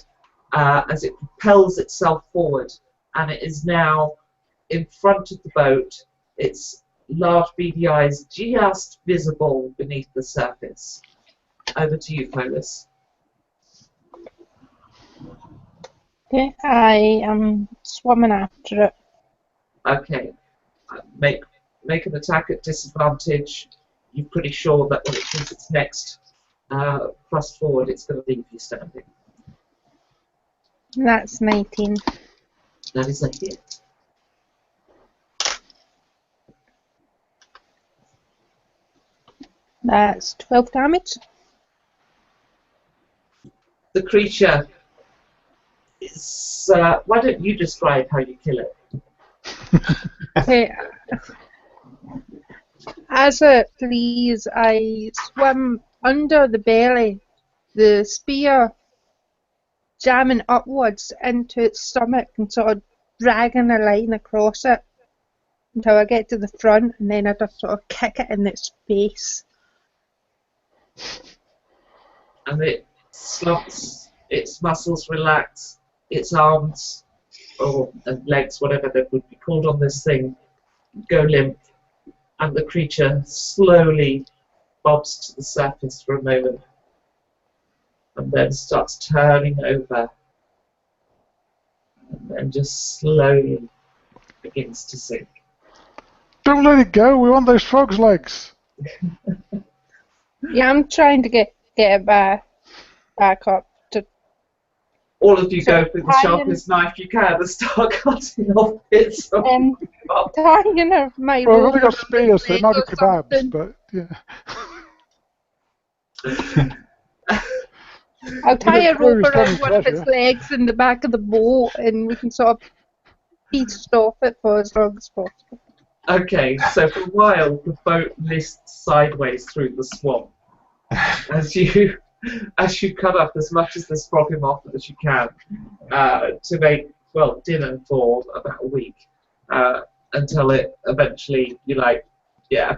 [SPEAKER 1] as it propels itself forward, and it is now in front of the boat. Its large beady eyes just visible beneath the surface. Over to you, Folas.
[SPEAKER 4] Okay, I am swimming after it.
[SPEAKER 1] Okay, make an attack at disadvantage. You're pretty sure that when it comes its next thrust forward, it's going to leave you standing.
[SPEAKER 4] That's 19.
[SPEAKER 1] That is a hit.
[SPEAKER 4] That's 12 damage.
[SPEAKER 1] The creature is. Why don't you describe how you kill it?
[SPEAKER 4] Okay. As it flees, I swim under the belly, the spear jamming upwards into its stomach and sort of dragging a line across it until I get to the front, and then I just sort of kick it in its face.
[SPEAKER 1] And it slumps, its muscles relax, its arms or legs, whatever they would be called on this thing, go limp, and the creature slowly bobs to the surface for a moment and then starts turning over and then just slowly begins to sink.
[SPEAKER 2] Don't let it go, we want those frog's legs.
[SPEAKER 4] Yeah, I'm trying to get it back up to.
[SPEAKER 1] All of you
[SPEAKER 4] So
[SPEAKER 1] go for the sharpest knife you can and start cutting off bits of
[SPEAKER 4] Tying her my
[SPEAKER 2] Well, we've only got
[SPEAKER 4] rope around
[SPEAKER 2] spears, so it
[SPEAKER 4] leg
[SPEAKER 2] might be
[SPEAKER 4] or
[SPEAKER 2] kebabs,
[SPEAKER 4] something.
[SPEAKER 2] but yeah.
[SPEAKER 4] I'll tie a rope
[SPEAKER 2] Cruise
[SPEAKER 4] around
[SPEAKER 2] doesn't
[SPEAKER 4] one of its
[SPEAKER 2] treasure.
[SPEAKER 4] legs in the back of the boat, and we can sort of feast off it for as long as possible.
[SPEAKER 1] Okay, so for a while the boat lists sideways through the swamp as you cut up as much as this frog off as you can to make dinner for about a week until it eventually you're like, yeah,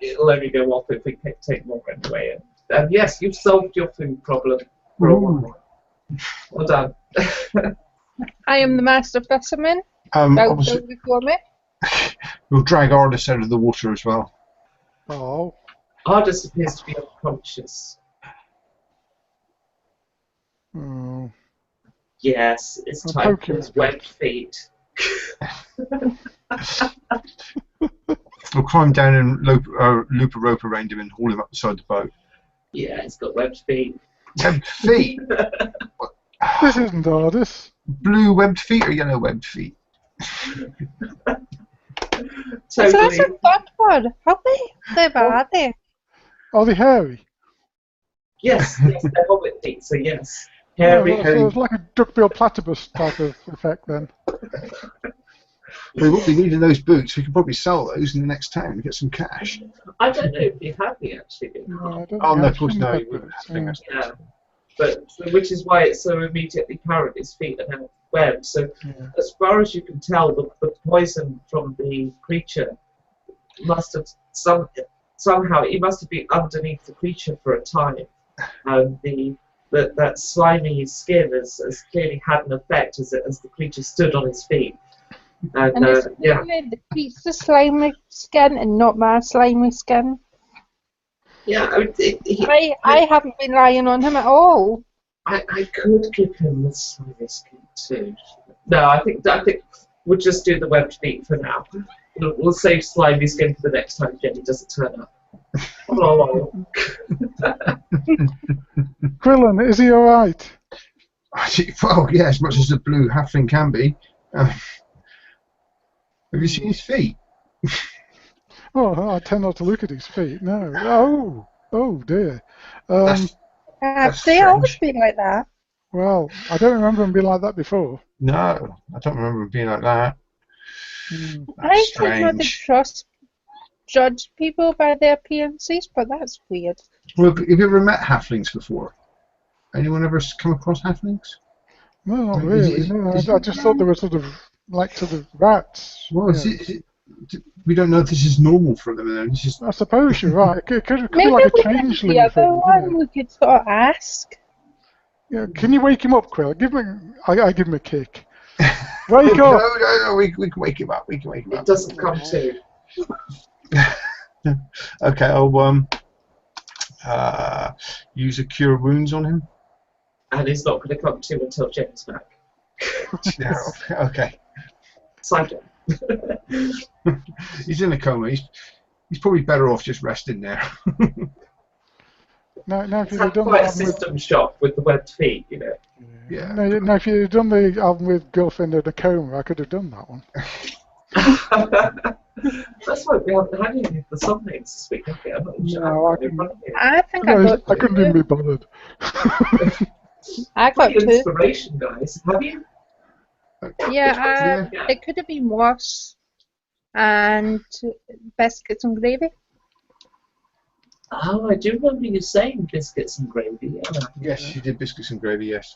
[SPEAKER 1] it'll only go off if we take more anyway. And yes, you've solved your food problem for a while. Well done.
[SPEAKER 4] I am the master fisherman.
[SPEAKER 3] Obviously,
[SPEAKER 4] Go before me.
[SPEAKER 3] we'll drag Ardis out of the water as well.
[SPEAKER 2] Oh.
[SPEAKER 1] Ardis appears to be unconscious.
[SPEAKER 2] Oh.
[SPEAKER 1] Yes, it's
[SPEAKER 2] I'll
[SPEAKER 1] time
[SPEAKER 2] poke
[SPEAKER 1] for
[SPEAKER 2] him
[SPEAKER 1] his
[SPEAKER 2] a bit.
[SPEAKER 1] webbed feet.
[SPEAKER 3] We'll climb down and loop a rope around him and haul him up beside the boat.
[SPEAKER 1] Yeah, he's got webbed feet.
[SPEAKER 3] Webbed feet?
[SPEAKER 2] This isn't Ardis.
[SPEAKER 3] Blue webbed feet or yellow webbed feet?
[SPEAKER 4] So that's
[SPEAKER 1] Totally.
[SPEAKER 4] a fun one. How bad are they?
[SPEAKER 2] Are they hairy?
[SPEAKER 1] Yes, they're hobbit feet, so yes.
[SPEAKER 2] Yeah,
[SPEAKER 1] Hairy.
[SPEAKER 2] so it's like a duckbill platypus type of effect then.
[SPEAKER 3] We won't be needing those boots. We can probably sell those in the next town and get some cash.
[SPEAKER 1] I don't know if you have the actually.
[SPEAKER 2] No, I don't
[SPEAKER 3] Oh,
[SPEAKER 2] think
[SPEAKER 3] no,
[SPEAKER 2] I've
[SPEAKER 3] of course,
[SPEAKER 2] seen
[SPEAKER 3] no.
[SPEAKER 2] that
[SPEAKER 3] You wouldn't
[SPEAKER 2] bit.
[SPEAKER 3] have to.
[SPEAKER 2] Yeah.
[SPEAKER 1] Yeah, but which is why it's so immediately apparent his feet are now webbed. So
[SPEAKER 2] Yeah.
[SPEAKER 1] as far as you can tell, the poison from the creature must have somehow it must have been underneath the creature for a time, and that slimy skin has clearly had an effect as the creature stood on his feet. And
[SPEAKER 4] it's
[SPEAKER 1] yeah,
[SPEAKER 4] the creature's slimy skin and not my slimy skin.
[SPEAKER 1] yeah. I mean,
[SPEAKER 4] I haven't been lying on him at all.
[SPEAKER 1] I could give him the slimy skin too. No, I think we'll just do the webbed feet for now. We'll save slimy skin for the next time Jenny doesn't turn up. Oh.
[SPEAKER 2] Quillon, is he alright?
[SPEAKER 3] Well, yeah, as much as the blue halfling can be. Have you seen his feet?
[SPEAKER 2] Oh, I tend not to look at his feet, no. Oh dear.
[SPEAKER 3] That's
[SPEAKER 4] They always
[SPEAKER 3] strange.
[SPEAKER 4] been like that.
[SPEAKER 2] Well, I don't remember him being like that before.
[SPEAKER 3] No, I don't remember him being like that.
[SPEAKER 2] Hmm.
[SPEAKER 3] That's
[SPEAKER 4] I tend not to
[SPEAKER 3] strange.
[SPEAKER 4] judge people by their appearances, but that's weird.
[SPEAKER 3] Well, have you ever met halflings before? Anyone ever come across halflings?
[SPEAKER 2] No, not
[SPEAKER 3] Is
[SPEAKER 2] really.
[SPEAKER 3] it-
[SPEAKER 2] No,
[SPEAKER 3] is
[SPEAKER 2] I
[SPEAKER 3] it-
[SPEAKER 2] just thought they were sort of like sort of rats.
[SPEAKER 3] Well,
[SPEAKER 2] you
[SPEAKER 3] is
[SPEAKER 2] know.
[SPEAKER 3] it, we don't know if this is normal for them. Then it's just
[SPEAKER 2] I suppose you're right. It could be
[SPEAKER 4] Maybe
[SPEAKER 2] like a
[SPEAKER 4] we could
[SPEAKER 2] changeling
[SPEAKER 4] the other
[SPEAKER 2] thing, you
[SPEAKER 4] one
[SPEAKER 2] know.
[SPEAKER 4] we could sort of ask.
[SPEAKER 2] Yeah, can you wake him up, Quill? Give me. I give him a kick. Wake
[SPEAKER 3] no,
[SPEAKER 2] up!
[SPEAKER 3] no, we can wake him up. We can wake him
[SPEAKER 1] It
[SPEAKER 3] up.
[SPEAKER 1] doesn't come to.
[SPEAKER 3] Okay, I'll use a cure wounds on him.
[SPEAKER 1] And he's not going to come to until James back.
[SPEAKER 3] Yeah, okay.
[SPEAKER 1] Side
[SPEAKER 3] He's in a coma. He's probably better off just resting there.
[SPEAKER 2] Now if
[SPEAKER 1] It's
[SPEAKER 2] you'd
[SPEAKER 1] had
[SPEAKER 2] have done
[SPEAKER 1] quite
[SPEAKER 2] the
[SPEAKER 1] a
[SPEAKER 2] album with,
[SPEAKER 1] system shock with the webbed feet, you know.
[SPEAKER 3] Yeah.
[SPEAKER 2] no, if you'd have done the album with Girlfriend in a Coma, I could have done that one.
[SPEAKER 1] That's why we haven't had any of the song names this week, have we? I'm not sure.
[SPEAKER 2] No, I
[SPEAKER 1] I've got it in
[SPEAKER 2] couldn't.
[SPEAKER 1] front of me.
[SPEAKER 4] I think
[SPEAKER 2] I couldn't even be bothered.
[SPEAKER 4] I got
[SPEAKER 1] Pretty
[SPEAKER 4] two.
[SPEAKER 1] inspiration, guys. Have you?
[SPEAKER 4] Yeah,
[SPEAKER 1] Yeah.
[SPEAKER 4] it could have been worse. And biscuits and gravy.
[SPEAKER 1] Oh, I do remember you saying biscuits and gravy. Yeah.
[SPEAKER 3] Yes, you did biscuits and gravy. Yes.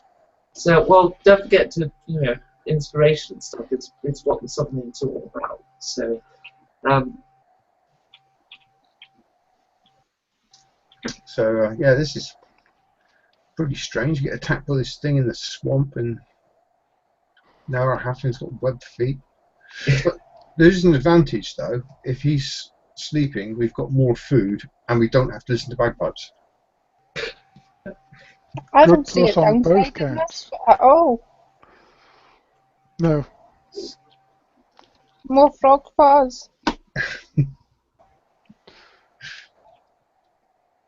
[SPEAKER 1] So, well, don't forget to, inspiration and stuff. It's what the song names are all about. So,
[SPEAKER 3] So yeah, this is pretty strange. You get attacked by this thing in the swamp, and now our halfling's got webbed feet. But there's an advantage though. If he's sleeping, we've got more food, and we don't have to listen to bagpipes.
[SPEAKER 4] I
[SPEAKER 2] Good
[SPEAKER 4] don't see a
[SPEAKER 2] plus on both
[SPEAKER 4] downside in
[SPEAKER 2] counts.
[SPEAKER 4] this at all.
[SPEAKER 2] No.
[SPEAKER 4] More frog paws.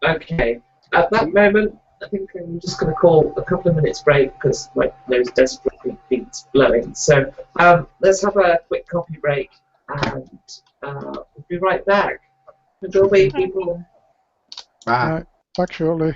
[SPEAKER 1] okay. At that moment, I think I'm just going to call a couple of minutes break because my nose desperately needs blowing. So let's have a quick coffee break, and we'll be right back. Go away, people.
[SPEAKER 3] Ah.
[SPEAKER 2] Right, back shortly.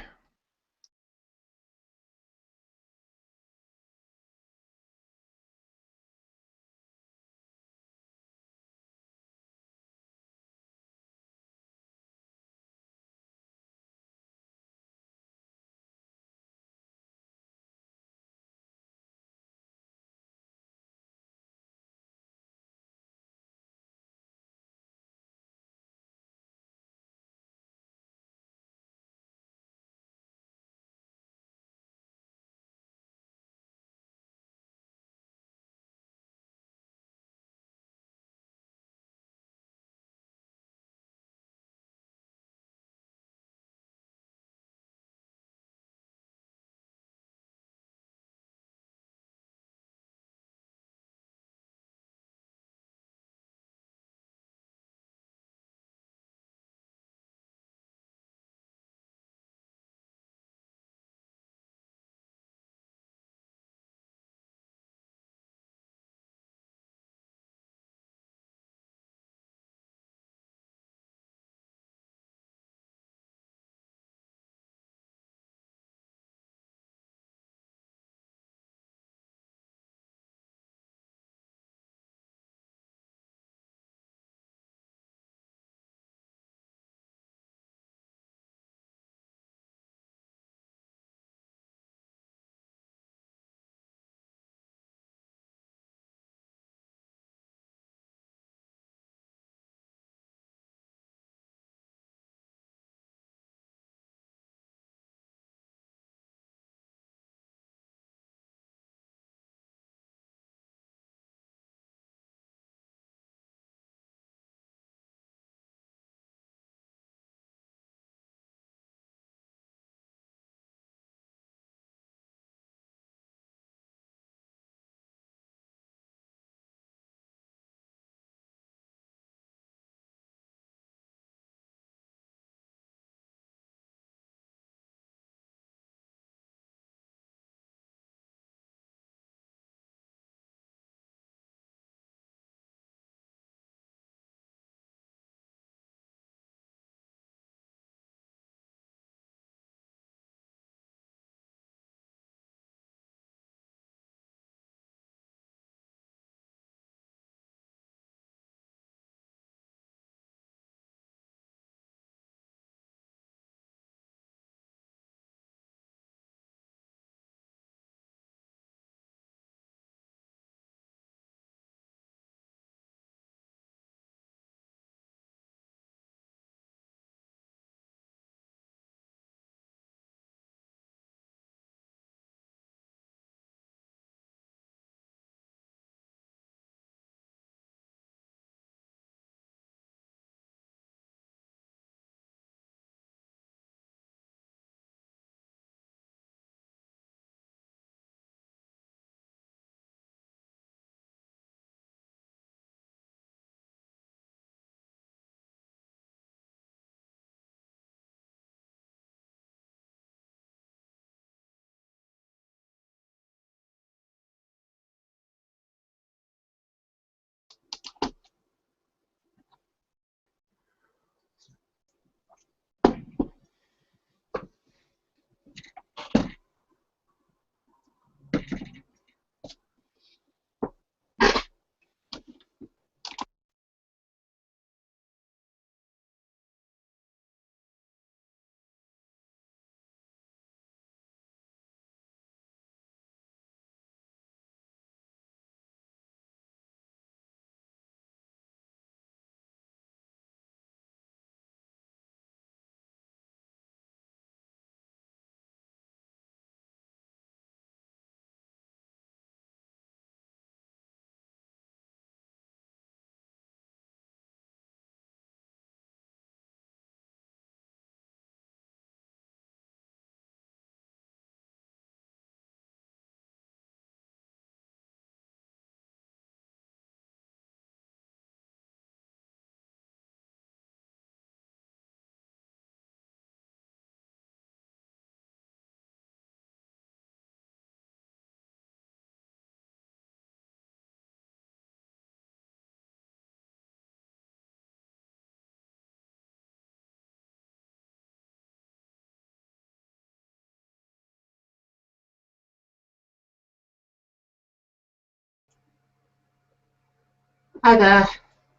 [SPEAKER 1] Hi there.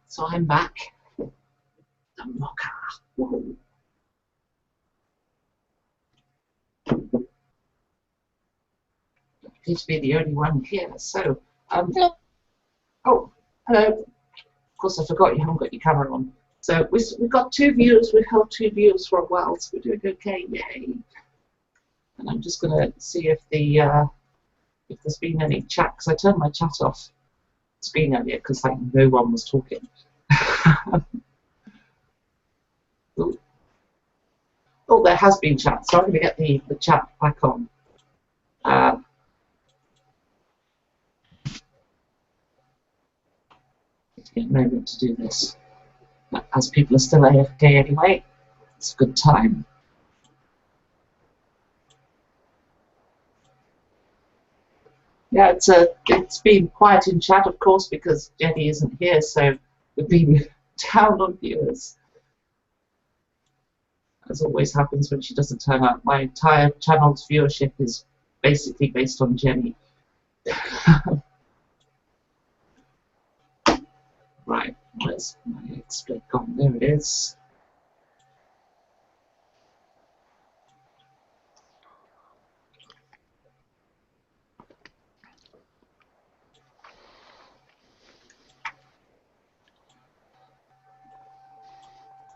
[SPEAKER 1] So I'm back. The mocha. Woohoo. I appear to be the only one here. So,
[SPEAKER 4] Hello.
[SPEAKER 1] oh, hello. Of course, I forgot you haven't got your camera on. So we've got 2 viewers. We've held 2 viewers for a while, so we're doing okay. Yay! And I'm just gonna see if if there's been any chat, because I turned my chat off screen earlier because like no one was talking. Ooh. Oh, there has been chat, so I'm going to get the chat back on. Get a moment to do this. As people are still AFK anyway, it's a good time. Yeah, it's been quiet in chat, of course, because Jenny isn't here, so we've been down on viewers. As always happens when she doesn't turn up. My entire channel's viewership is basically based on Jenny. Right, where's my exploit gone? There it is.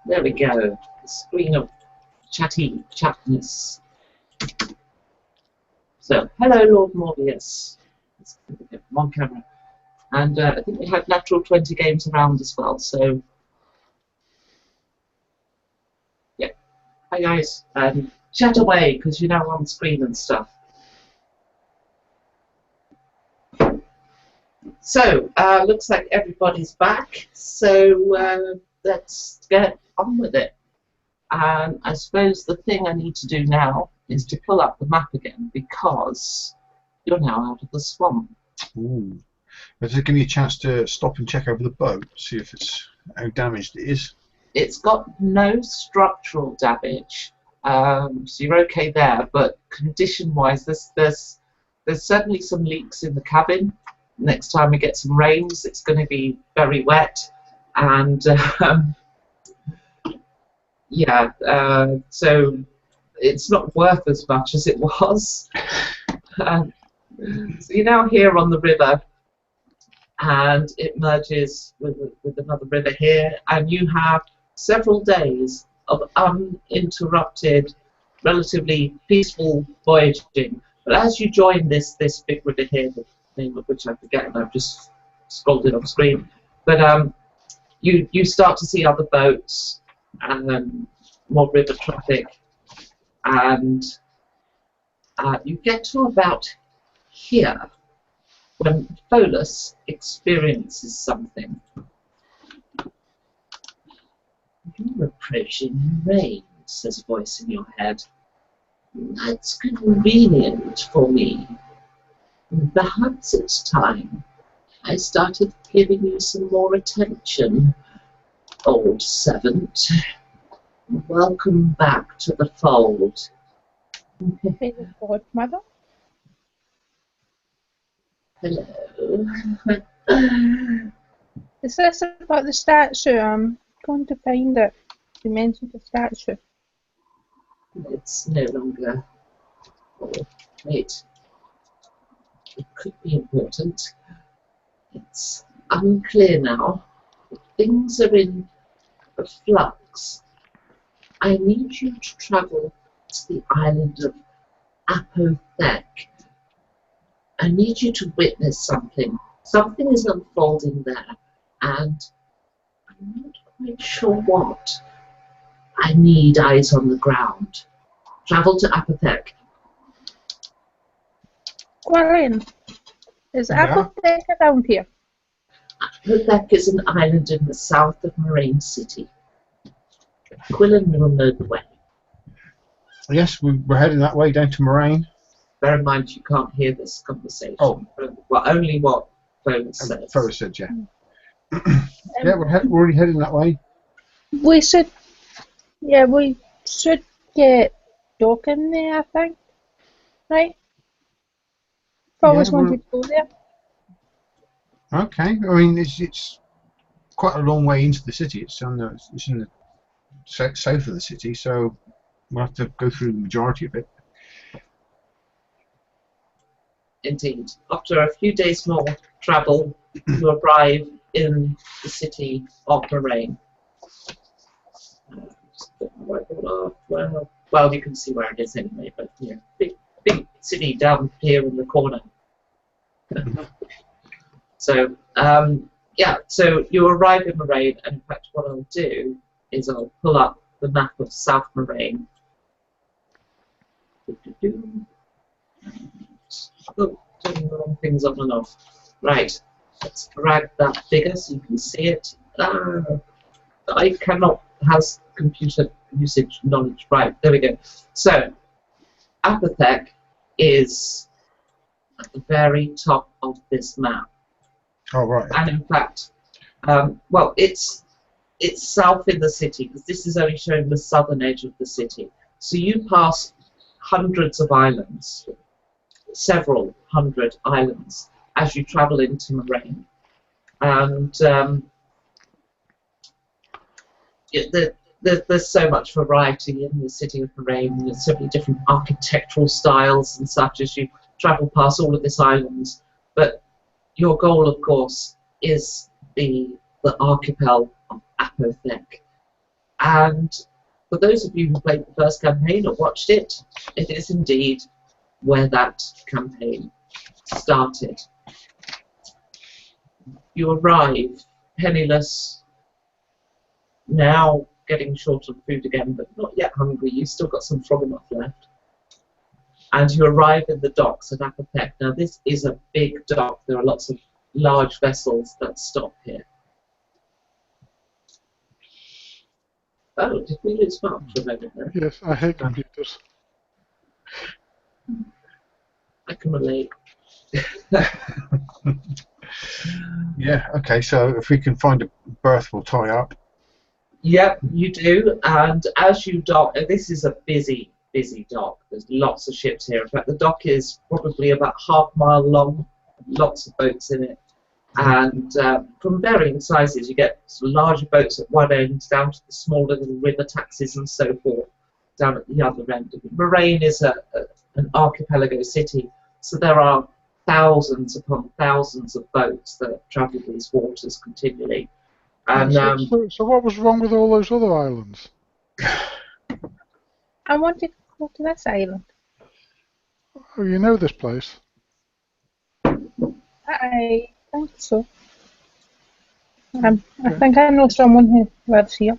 [SPEAKER 1] There we go. The screen of chatness. So, hello, Lord Morbius. Let's get him on camera. And I think we had natural 20 games around as well, so yeah. Hi guys, chat away because you're now on screen and stuff. So, looks like everybody's back, so let's get on with it. I suppose the thing I need to do now is to pull up the map again because you're now out of the swamp.
[SPEAKER 3] Ooh. Does it give me a chance to stop and check over the boat, see if it's how damaged it is?
[SPEAKER 1] It's got no structural damage, so you're okay there. But condition-wise, there's certainly some leaks in the cabin. Next time we get some rains, it's going to be very wet, and yeah, so it's not worth as much as it was. So you're now here on the river, and it merges with another river here, and you have several days of uninterrupted, relatively peaceful voyaging. But as you join this big river here, the name of which I forget, and I've just scrolled it off screen, but you start to see other boats and more river traffic, and you get to about here when Pholus experiences something. You're approaching rain, says a voice in your head. That's convenient for me. Perhaps it's time I started giving you some more attention, old servant. Welcome back to the fold.
[SPEAKER 4] Hey, the godmother.
[SPEAKER 1] Hello.
[SPEAKER 4] Is this about the statue? I'm going to find it. You mentioned the statue.
[SPEAKER 1] It's no longer. Oh, wait. It could be important. It's unclear now. Things are in a flux. I need you to travel to the island of Apothec. I need you to witness something. Something is unfolding there, and I'm not quite sure what. I need eyes on the ground. Travel to Apothec.
[SPEAKER 4] Quillon, is
[SPEAKER 3] Yeah.
[SPEAKER 4] Apothec around here?
[SPEAKER 1] Apothec is an island in the south of Maraine City. Quillon will know the way.
[SPEAKER 3] Yes, we're heading that way down to Maraine.
[SPEAKER 1] Bear in mind you can't hear this conversation.
[SPEAKER 3] Oh.
[SPEAKER 1] Well, only what Pholus says.
[SPEAKER 3] Pholus said, yeah. Yeah, we're already heading that way.
[SPEAKER 4] We should get docking there, I think. Right? Always
[SPEAKER 3] Yeah,
[SPEAKER 4] wanted to go there.
[SPEAKER 3] Okay. I mean, it's quite a long way into the city. It's in the south of the city, so we'll have to go through the majority of it.
[SPEAKER 1] Indeed. After a few days more travel, you arrive in the city of Maraine. Well, you can see where it is anyway, but yeah, big city down here in the corner. So, yeah, so you arrive in Maraine, and in fact what I'll do is I'll pull up the map of South Maraine. Oh, turning the wrong things on and off. Right, let's drag that figure so you can see it. I cannot have computer usage knowledge. Right, there we go. So, Apothic is at the very top of this map.
[SPEAKER 3] Oh, right.
[SPEAKER 1] And in fact, well, it's south in the city, because this is only showing the southern edge of the city. So you pass hundreds of islands, several hundred islands, as you travel into Maraine. And there's so much variety in the city of Maraine. There's so many different architectural styles and such as you travel past all of these islands. But your goal, of course, is the archipelago of Apothic. And for those of you who played the first campaign or watched it, it is indeed where that campaign started. You arrive penniless, now getting short of food again, but not yet hungry. You've still got some froganoff left. And you arrive in the docks at Apothic. Now, this is a big dock. There are lots of large vessels that stop here. Oh, did we lose Mark for a moment there?
[SPEAKER 2] Yes, I hate computers.
[SPEAKER 1] I can relate.
[SPEAKER 3] Yeah, okay, so if we can find a berth, we'll tie up.
[SPEAKER 1] Yep, you do. And as you dock, and this is a busy dock. There's lots of ships here. In fact, the dock is probably about half a mile long, lots of boats in it. And from varying sizes, you get sort of larger boats at one end, down to the smaller little river taxis and so forth, down at the other end. Maraine is an archipelago city, so there are thousands upon thousands of boats that travel these waters continually. And
[SPEAKER 2] so what was wrong with all those other islands?
[SPEAKER 4] I want to go to this island.
[SPEAKER 2] Oh, you know this place?
[SPEAKER 4] I think so. I think I know someone who lives here.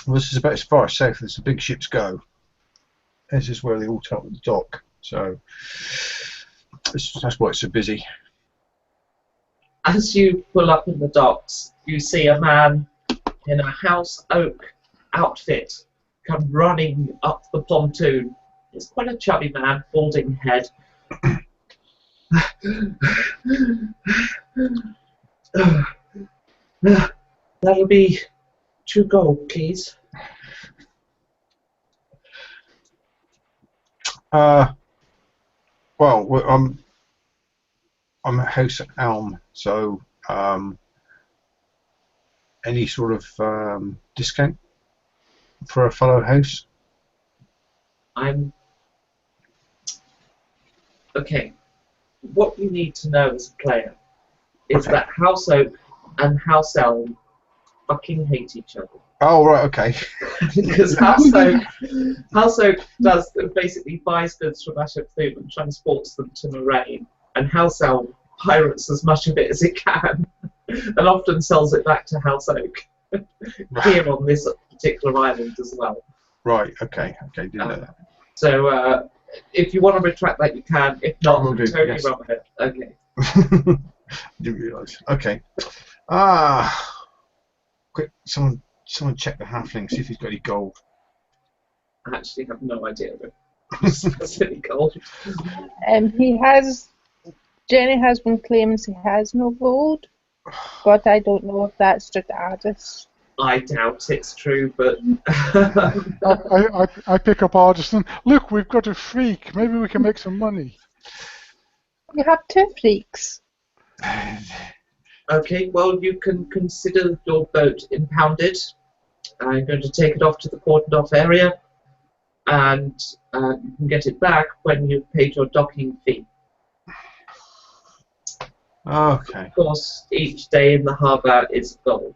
[SPEAKER 3] Well, this is about as far south as the big ships go. This is where they all top at the dock, so that's why it's so busy.
[SPEAKER 1] As you pull up in the docks, you see a man in a House Elm outfit come running up the pontoon. He's quite a chubby man, balding head. That'll be 2 gold, please.
[SPEAKER 3] Well, I'm at House Elm, so any sort of discount for a fellow house?
[SPEAKER 1] Okay. What you need to know as a player is that House Oak and House Elm fucking hate each other.
[SPEAKER 3] Oh, right, okay.
[SPEAKER 1] Because House Oak does basically buys goods from Drek Thumar and transports them to Maraine, and House Elm pirates as much of it as it can, and often sells it back to House Oak here on this particular island as well.
[SPEAKER 3] Right, okay, didn't know that.
[SPEAKER 1] So if you want to retract that, you can. If not,
[SPEAKER 3] will do,
[SPEAKER 1] totally
[SPEAKER 3] yes.
[SPEAKER 1] run with it. Okay.
[SPEAKER 3] Didn't realise. Okay. Quick, someone check the halfling, see if he's got any gold.
[SPEAKER 1] I actually have no idea if it's any gold.
[SPEAKER 4] He has. Jenny has been claiming he has no gold, but I don't know if that's just Ardis.
[SPEAKER 1] I doubt it's true, but
[SPEAKER 2] I pick up Ardison. Look, we've got a freak. Maybe we can make some money.
[SPEAKER 4] You have 2 freaks.
[SPEAKER 1] Okay, well, you can consider your boat impounded. I'm going to take it off to the cordoned off area, and you can get it back when you've paid your docking fee.
[SPEAKER 3] Okay.
[SPEAKER 1] Of course, each day in the harbour is gold.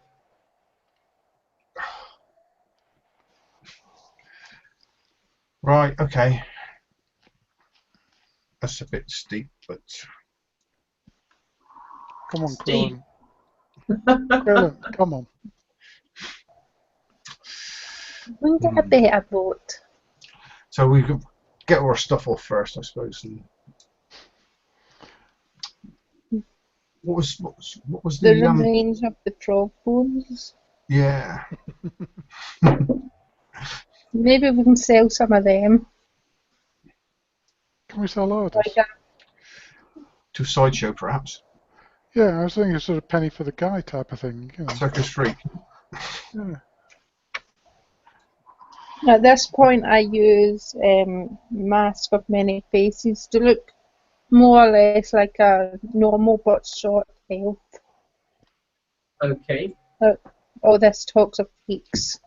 [SPEAKER 3] Right, okay. That's a bit steep, but...
[SPEAKER 2] Come on,
[SPEAKER 1] Steep.
[SPEAKER 2] Quillon. Quillon, come on.
[SPEAKER 4] We can get a better boat.
[SPEAKER 3] So we could get our stuff off first, I suppose. And what was
[SPEAKER 4] The
[SPEAKER 3] the
[SPEAKER 4] remains of the frog bones.
[SPEAKER 3] Yeah.
[SPEAKER 4] Maybe we can sell some of them.
[SPEAKER 2] Can we sell orders?
[SPEAKER 4] Like
[SPEAKER 3] To sideshow, perhaps.
[SPEAKER 2] Yeah, I was thinking sort of penny for the guy type of thing. You know.
[SPEAKER 3] Circus freak.
[SPEAKER 2] Yeah.
[SPEAKER 4] At this point, I use Mask of Many Faces to look more or less like a normal but short elf.
[SPEAKER 1] Okay.
[SPEAKER 4] Oh, this talks of peaks.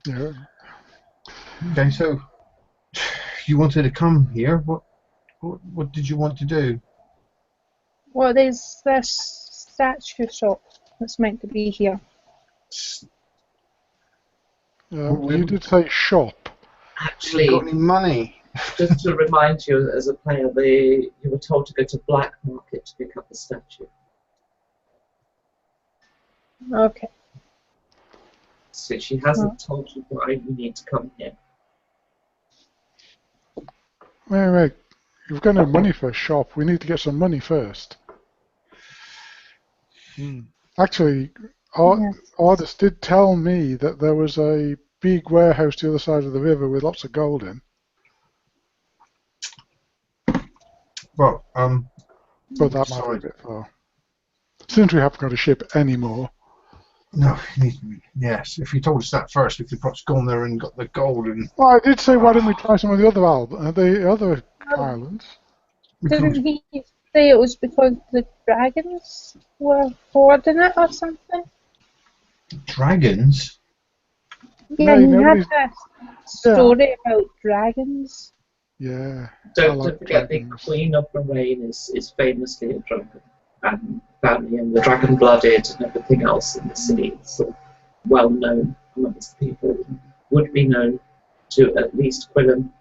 [SPEAKER 2] Yeah.
[SPEAKER 3] Okay, so you wanted to come here. What did you want to do?
[SPEAKER 4] Well, there's this statue shop that's meant to be here.
[SPEAKER 2] You did say shop.
[SPEAKER 1] Actually,
[SPEAKER 3] You got any money?
[SPEAKER 1] just to remind you, as a player, you were told to go to Black Market to pick up the statue.
[SPEAKER 4] Okay.
[SPEAKER 1] So she hasn't told you why you need to come here.
[SPEAKER 2] Wait. You've got no money for a shop. We need to get some money first. Actually, Ardis did tell me that there was a big warehouse the other side of the river with lots of gold in.
[SPEAKER 3] Well,
[SPEAKER 2] But that might be a bit far. Since we haven't got a ship anymore.
[SPEAKER 3] No, yes. If you told us that first, we could perhaps gone there and got the gold and.
[SPEAKER 2] Well, I did say, why don't we try some of the other islands?
[SPEAKER 4] Didn't he say it was because the dragons were hoarding it or something?
[SPEAKER 3] Dragons?
[SPEAKER 4] Yeah,
[SPEAKER 2] No,
[SPEAKER 4] he had this story about dragons.
[SPEAKER 2] Yeah.
[SPEAKER 1] Don't forget the Queen of Maraine is famously a drunken family, and the dragon-blooded and everything else in the city is sort of well known amongst the people. Would be known to at least Quillon.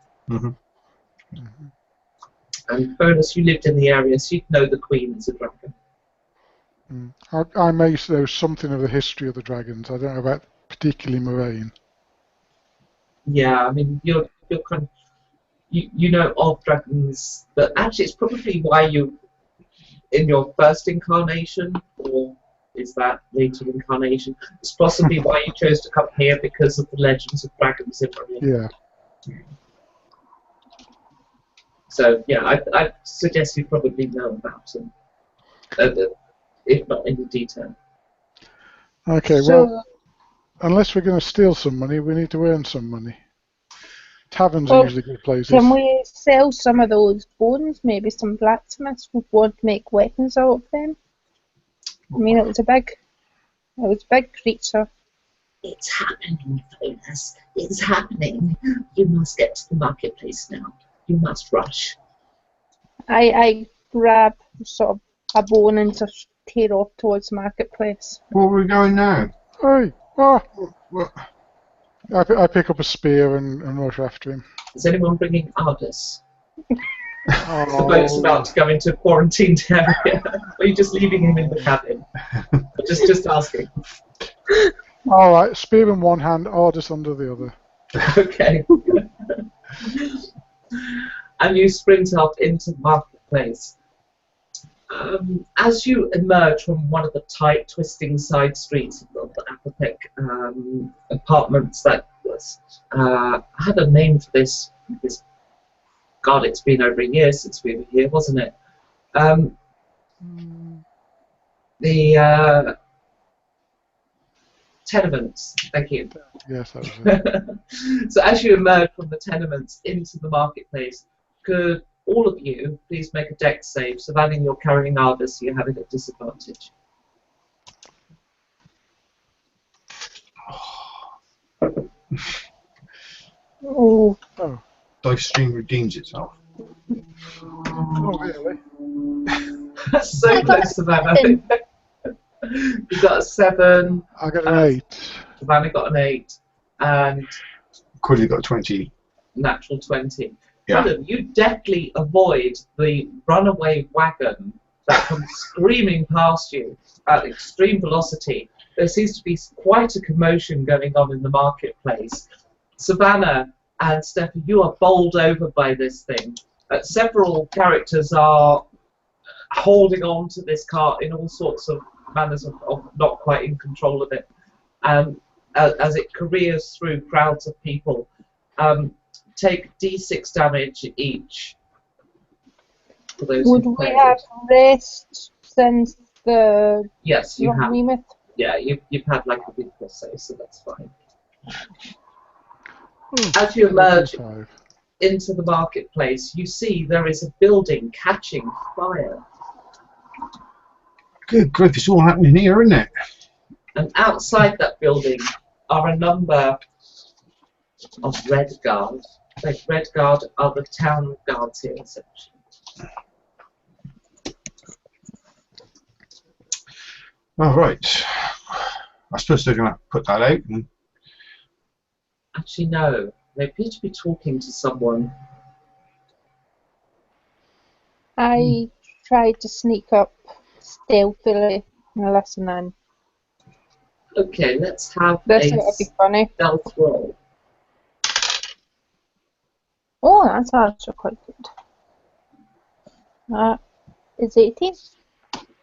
[SPEAKER 1] And bonus, you lived in the area, so you'd know the Queen is a dragon.
[SPEAKER 2] I may know something of the history of the dragons. I don't know about particularly Maraine.
[SPEAKER 1] Yeah, I mean, you're kind of, you know of dragons, but actually it's probably why you, in your first incarnation, or is that later incarnation, it's possibly why you chose to come here because of the legends of dragons in Maraine.
[SPEAKER 2] Yeah.
[SPEAKER 1] So, yeah, I suggest you probably know about them, if not in detail.
[SPEAKER 2] Okay, well, unless we're going to steal some money, we need to earn some money. Taverns are usually good places.
[SPEAKER 4] Can we sell some of those bones? Maybe some blacksmiths would want to make weapons out of them. I mean, it was a big creature.
[SPEAKER 1] It's happening, Bonus. It's happening. You must get to the marketplace now. You must rush.
[SPEAKER 4] I grab sort of a bone and just tear off towards the marketplace.
[SPEAKER 3] Where are we going now?
[SPEAKER 2] Hey! I pick up a spear and rush after him.
[SPEAKER 1] Is anyone bringing Ardis? The boat's about to go into a quarantined area. Or are you just leaving him in the cabin? just asking.
[SPEAKER 2] All right, spear in one hand, Ardis under the other.
[SPEAKER 1] Okay. And you sprint up into the marketplace. As you emerge from one of the tight, twisting side streets of the Apopec apartments that was... I had a name for this. God, it's been over a year since we were here, wasn't it? The tenements. Thank you.
[SPEAKER 2] Yes, that was it.
[SPEAKER 1] So as you emerge from the tenements into the marketplace, could all of you, please make a dex save. Savannah, you're carrying Argus, so you're having a disadvantage.
[SPEAKER 4] Oh.
[SPEAKER 2] Oh.
[SPEAKER 3] Dice stream redeems itself.
[SPEAKER 2] Oh, really?
[SPEAKER 1] So close, Savannah. You got a 7.
[SPEAKER 2] I got an 8.
[SPEAKER 1] Savannah got an 8. And
[SPEAKER 3] Quillon got 20.
[SPEAKER 1] natural 20.
[SPEAKER 3] Yeah.
[SPEAKER 1] Adam, you deftly avoid the runaway wagon that comes screaming past you at extreme velocity. There seems to be quite a commotion going on in the marketplace. Savannah and Steffi, you are bowled over by this thing. Several characters are holding on to this cart in all sorts of manners of not quite in control of it. As it careers through crowds of people. Take D6 damage each. For those
[SPEAKER 4] Would we have rest since the
[SPEAKER 1] yes, you have.
[SPEAKER 4] Mammoth?
[SPEAKER 1] Yeah, you've had like a week or so that's fine. As you emerge into the marketplace, you see there is a building catching fire.
[SPEAKER 3] Good grief, it's all happening here, isn't it?
[SPEAKER 1] And outside that building are a number of Red Guard. Like Red Guard are the town guards here, essentially.
[SPEAKER 3] All right. I suppose they're going to put that out. And
[SPEAKER 1] Actually, no. They appear to be talking to someone.
[SPEAKER 4] I tried to sneak up stealthily and listen in.
[SPEAKER 1] Okay, let's have
[SPEAKER 4] This
[SPEAKER 1] a
[SPEAKER 4] would be funny.
[SPEAKER 1] stealth roll.
[SPEAKER 4] Oh, that's actually quite good. It's 18.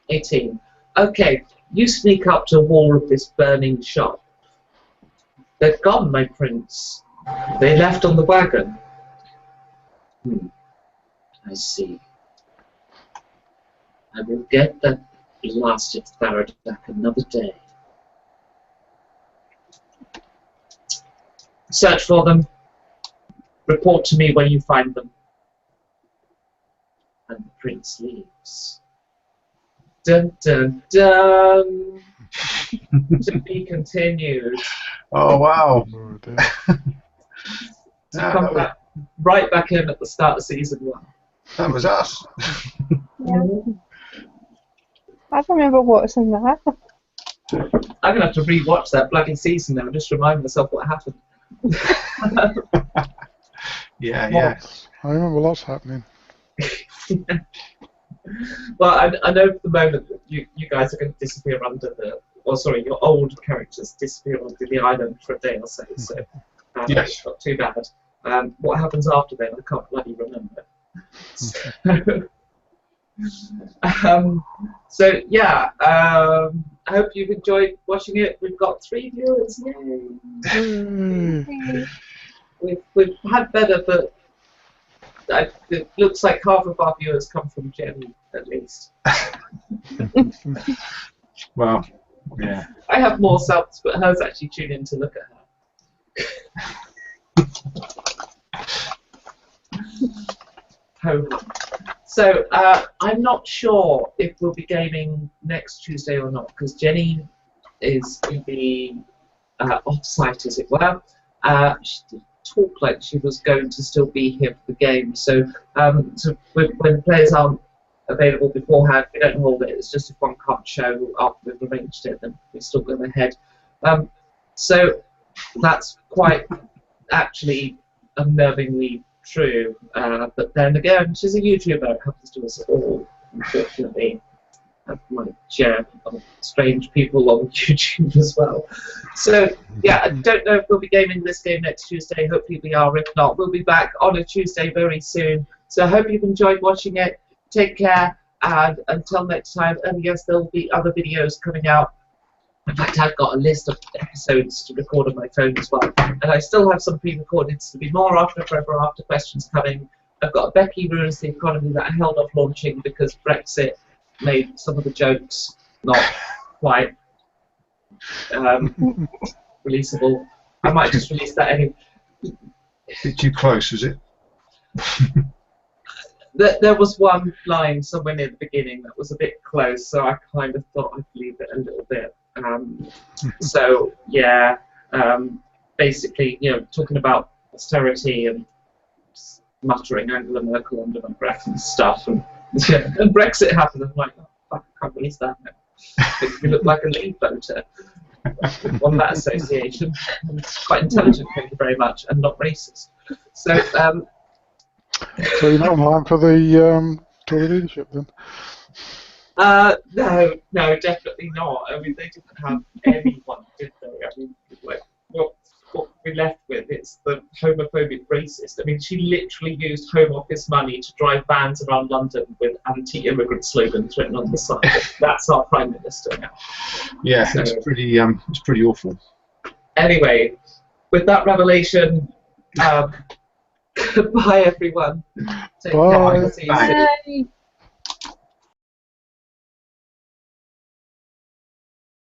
[SPEAKER 1] 18. Okay, you sneak up to a wall of this burning shop. They're gone, my prince. They left on the wagon. I see. I will get that blasted Farad back another day. Search for them. Report to me when you find them. And the prince leaves. Dun dun dun. To be continued.
[SPEAKER 3] oh wow!
[SPEAKER 2] Oh, dear.
[SPEAKER 1] To come back, right back in at the start of season 1.
[SPEAKER 3] That was us.
[SPEAKER 4] Yeah. I remember what's in that.
[SPEAKER 1] I'm gonna have to re-watch that bloody season now, just to remind myself what happened.
[SPEAKER 3] Yeah, yeah.
[SPEAKER 2] Lots. I remember lots happening.
[SPEAKER 1] Well, I know for the moment that you guys are going to disappear under the, or sorry, your old characters disappear under the island for a day or so. So
[SPEAKER 3] Yes.
[SPEAKER 1] it's not too bad. What happens after then, I can't bloody remember. So yeah, I hope you've enjoyed watching it. We've got 3 viewers. Yay! We've had better, but it looks like half of our viewers come from Jenny, at least.
[SPEAKER 3] Well, yeah.
[SPEAKER 1] I have more subs, but hers actually tune in to look at her. So I'm not sure if we'll be gaming next Tuesday or not, because Jenny is going to be off-site, as it were. She did talk like she was going to still be here for the game. So, when players aren't available beforehand, we don't hold it. It's just if one can't show after we've arranged it, then we still go ahead. So that's quite actually unnervingly true. But then again, she's a YouTuber. It happens to us all, unfortunately. I might share strange people on YouTube as well. So yeah, I don't know if we'll be gaming this game next Tuesday. Hopefully we are. If not, we'll be back on a Tuesday very soon. So I hope you've enjoyed watching it. Take care, and until next time. And yes, there will be other videos coming out. In fact, I've got a list of episodes to record on my phone as well. And I still have some pre-recorded to be more after forever after questions coming. I've got a Becky Ruins the Economy that I held off launching because Brexit made some of the jokes not quite releasable. I might just release that anyway.
[SPEAKER 3] A bit too close, was it?
[SPEAKER 1] There was one line somewhere near the beginning that was a bit close, so I kind of thought I'd leave it a little bit. So yeah, basically, talking about austerity and muttering Angela Merkel under my breath and stuff, and Brexit happened. I'm like, oh, fuck, I can't release that now. You look like a Leave voter. On that association, it's quite intelligent, thank you very much, and not racist. So.
[SPEAKER 2] So you're not online for the Tory leadership then?
[SPEAKER 1] No, definitely not. I mean, they didn't have anyone, did they? I mean, like, what we're left with is the homophobic racist. I mean, she literally used Home Office money to drive vans around London with anti-immigrant slogans written on the side. That's our Prime Minister now.
[SPEAKER 3] Yeah, so, it's pretty awful.
[SPEAKER 1] Anyway, with that revelation, goodbye, everyone. Take care.
[SPEAKER 2] Bye.
[SPEAKER 1] See you soon.
[SPEAKER 4] Bye.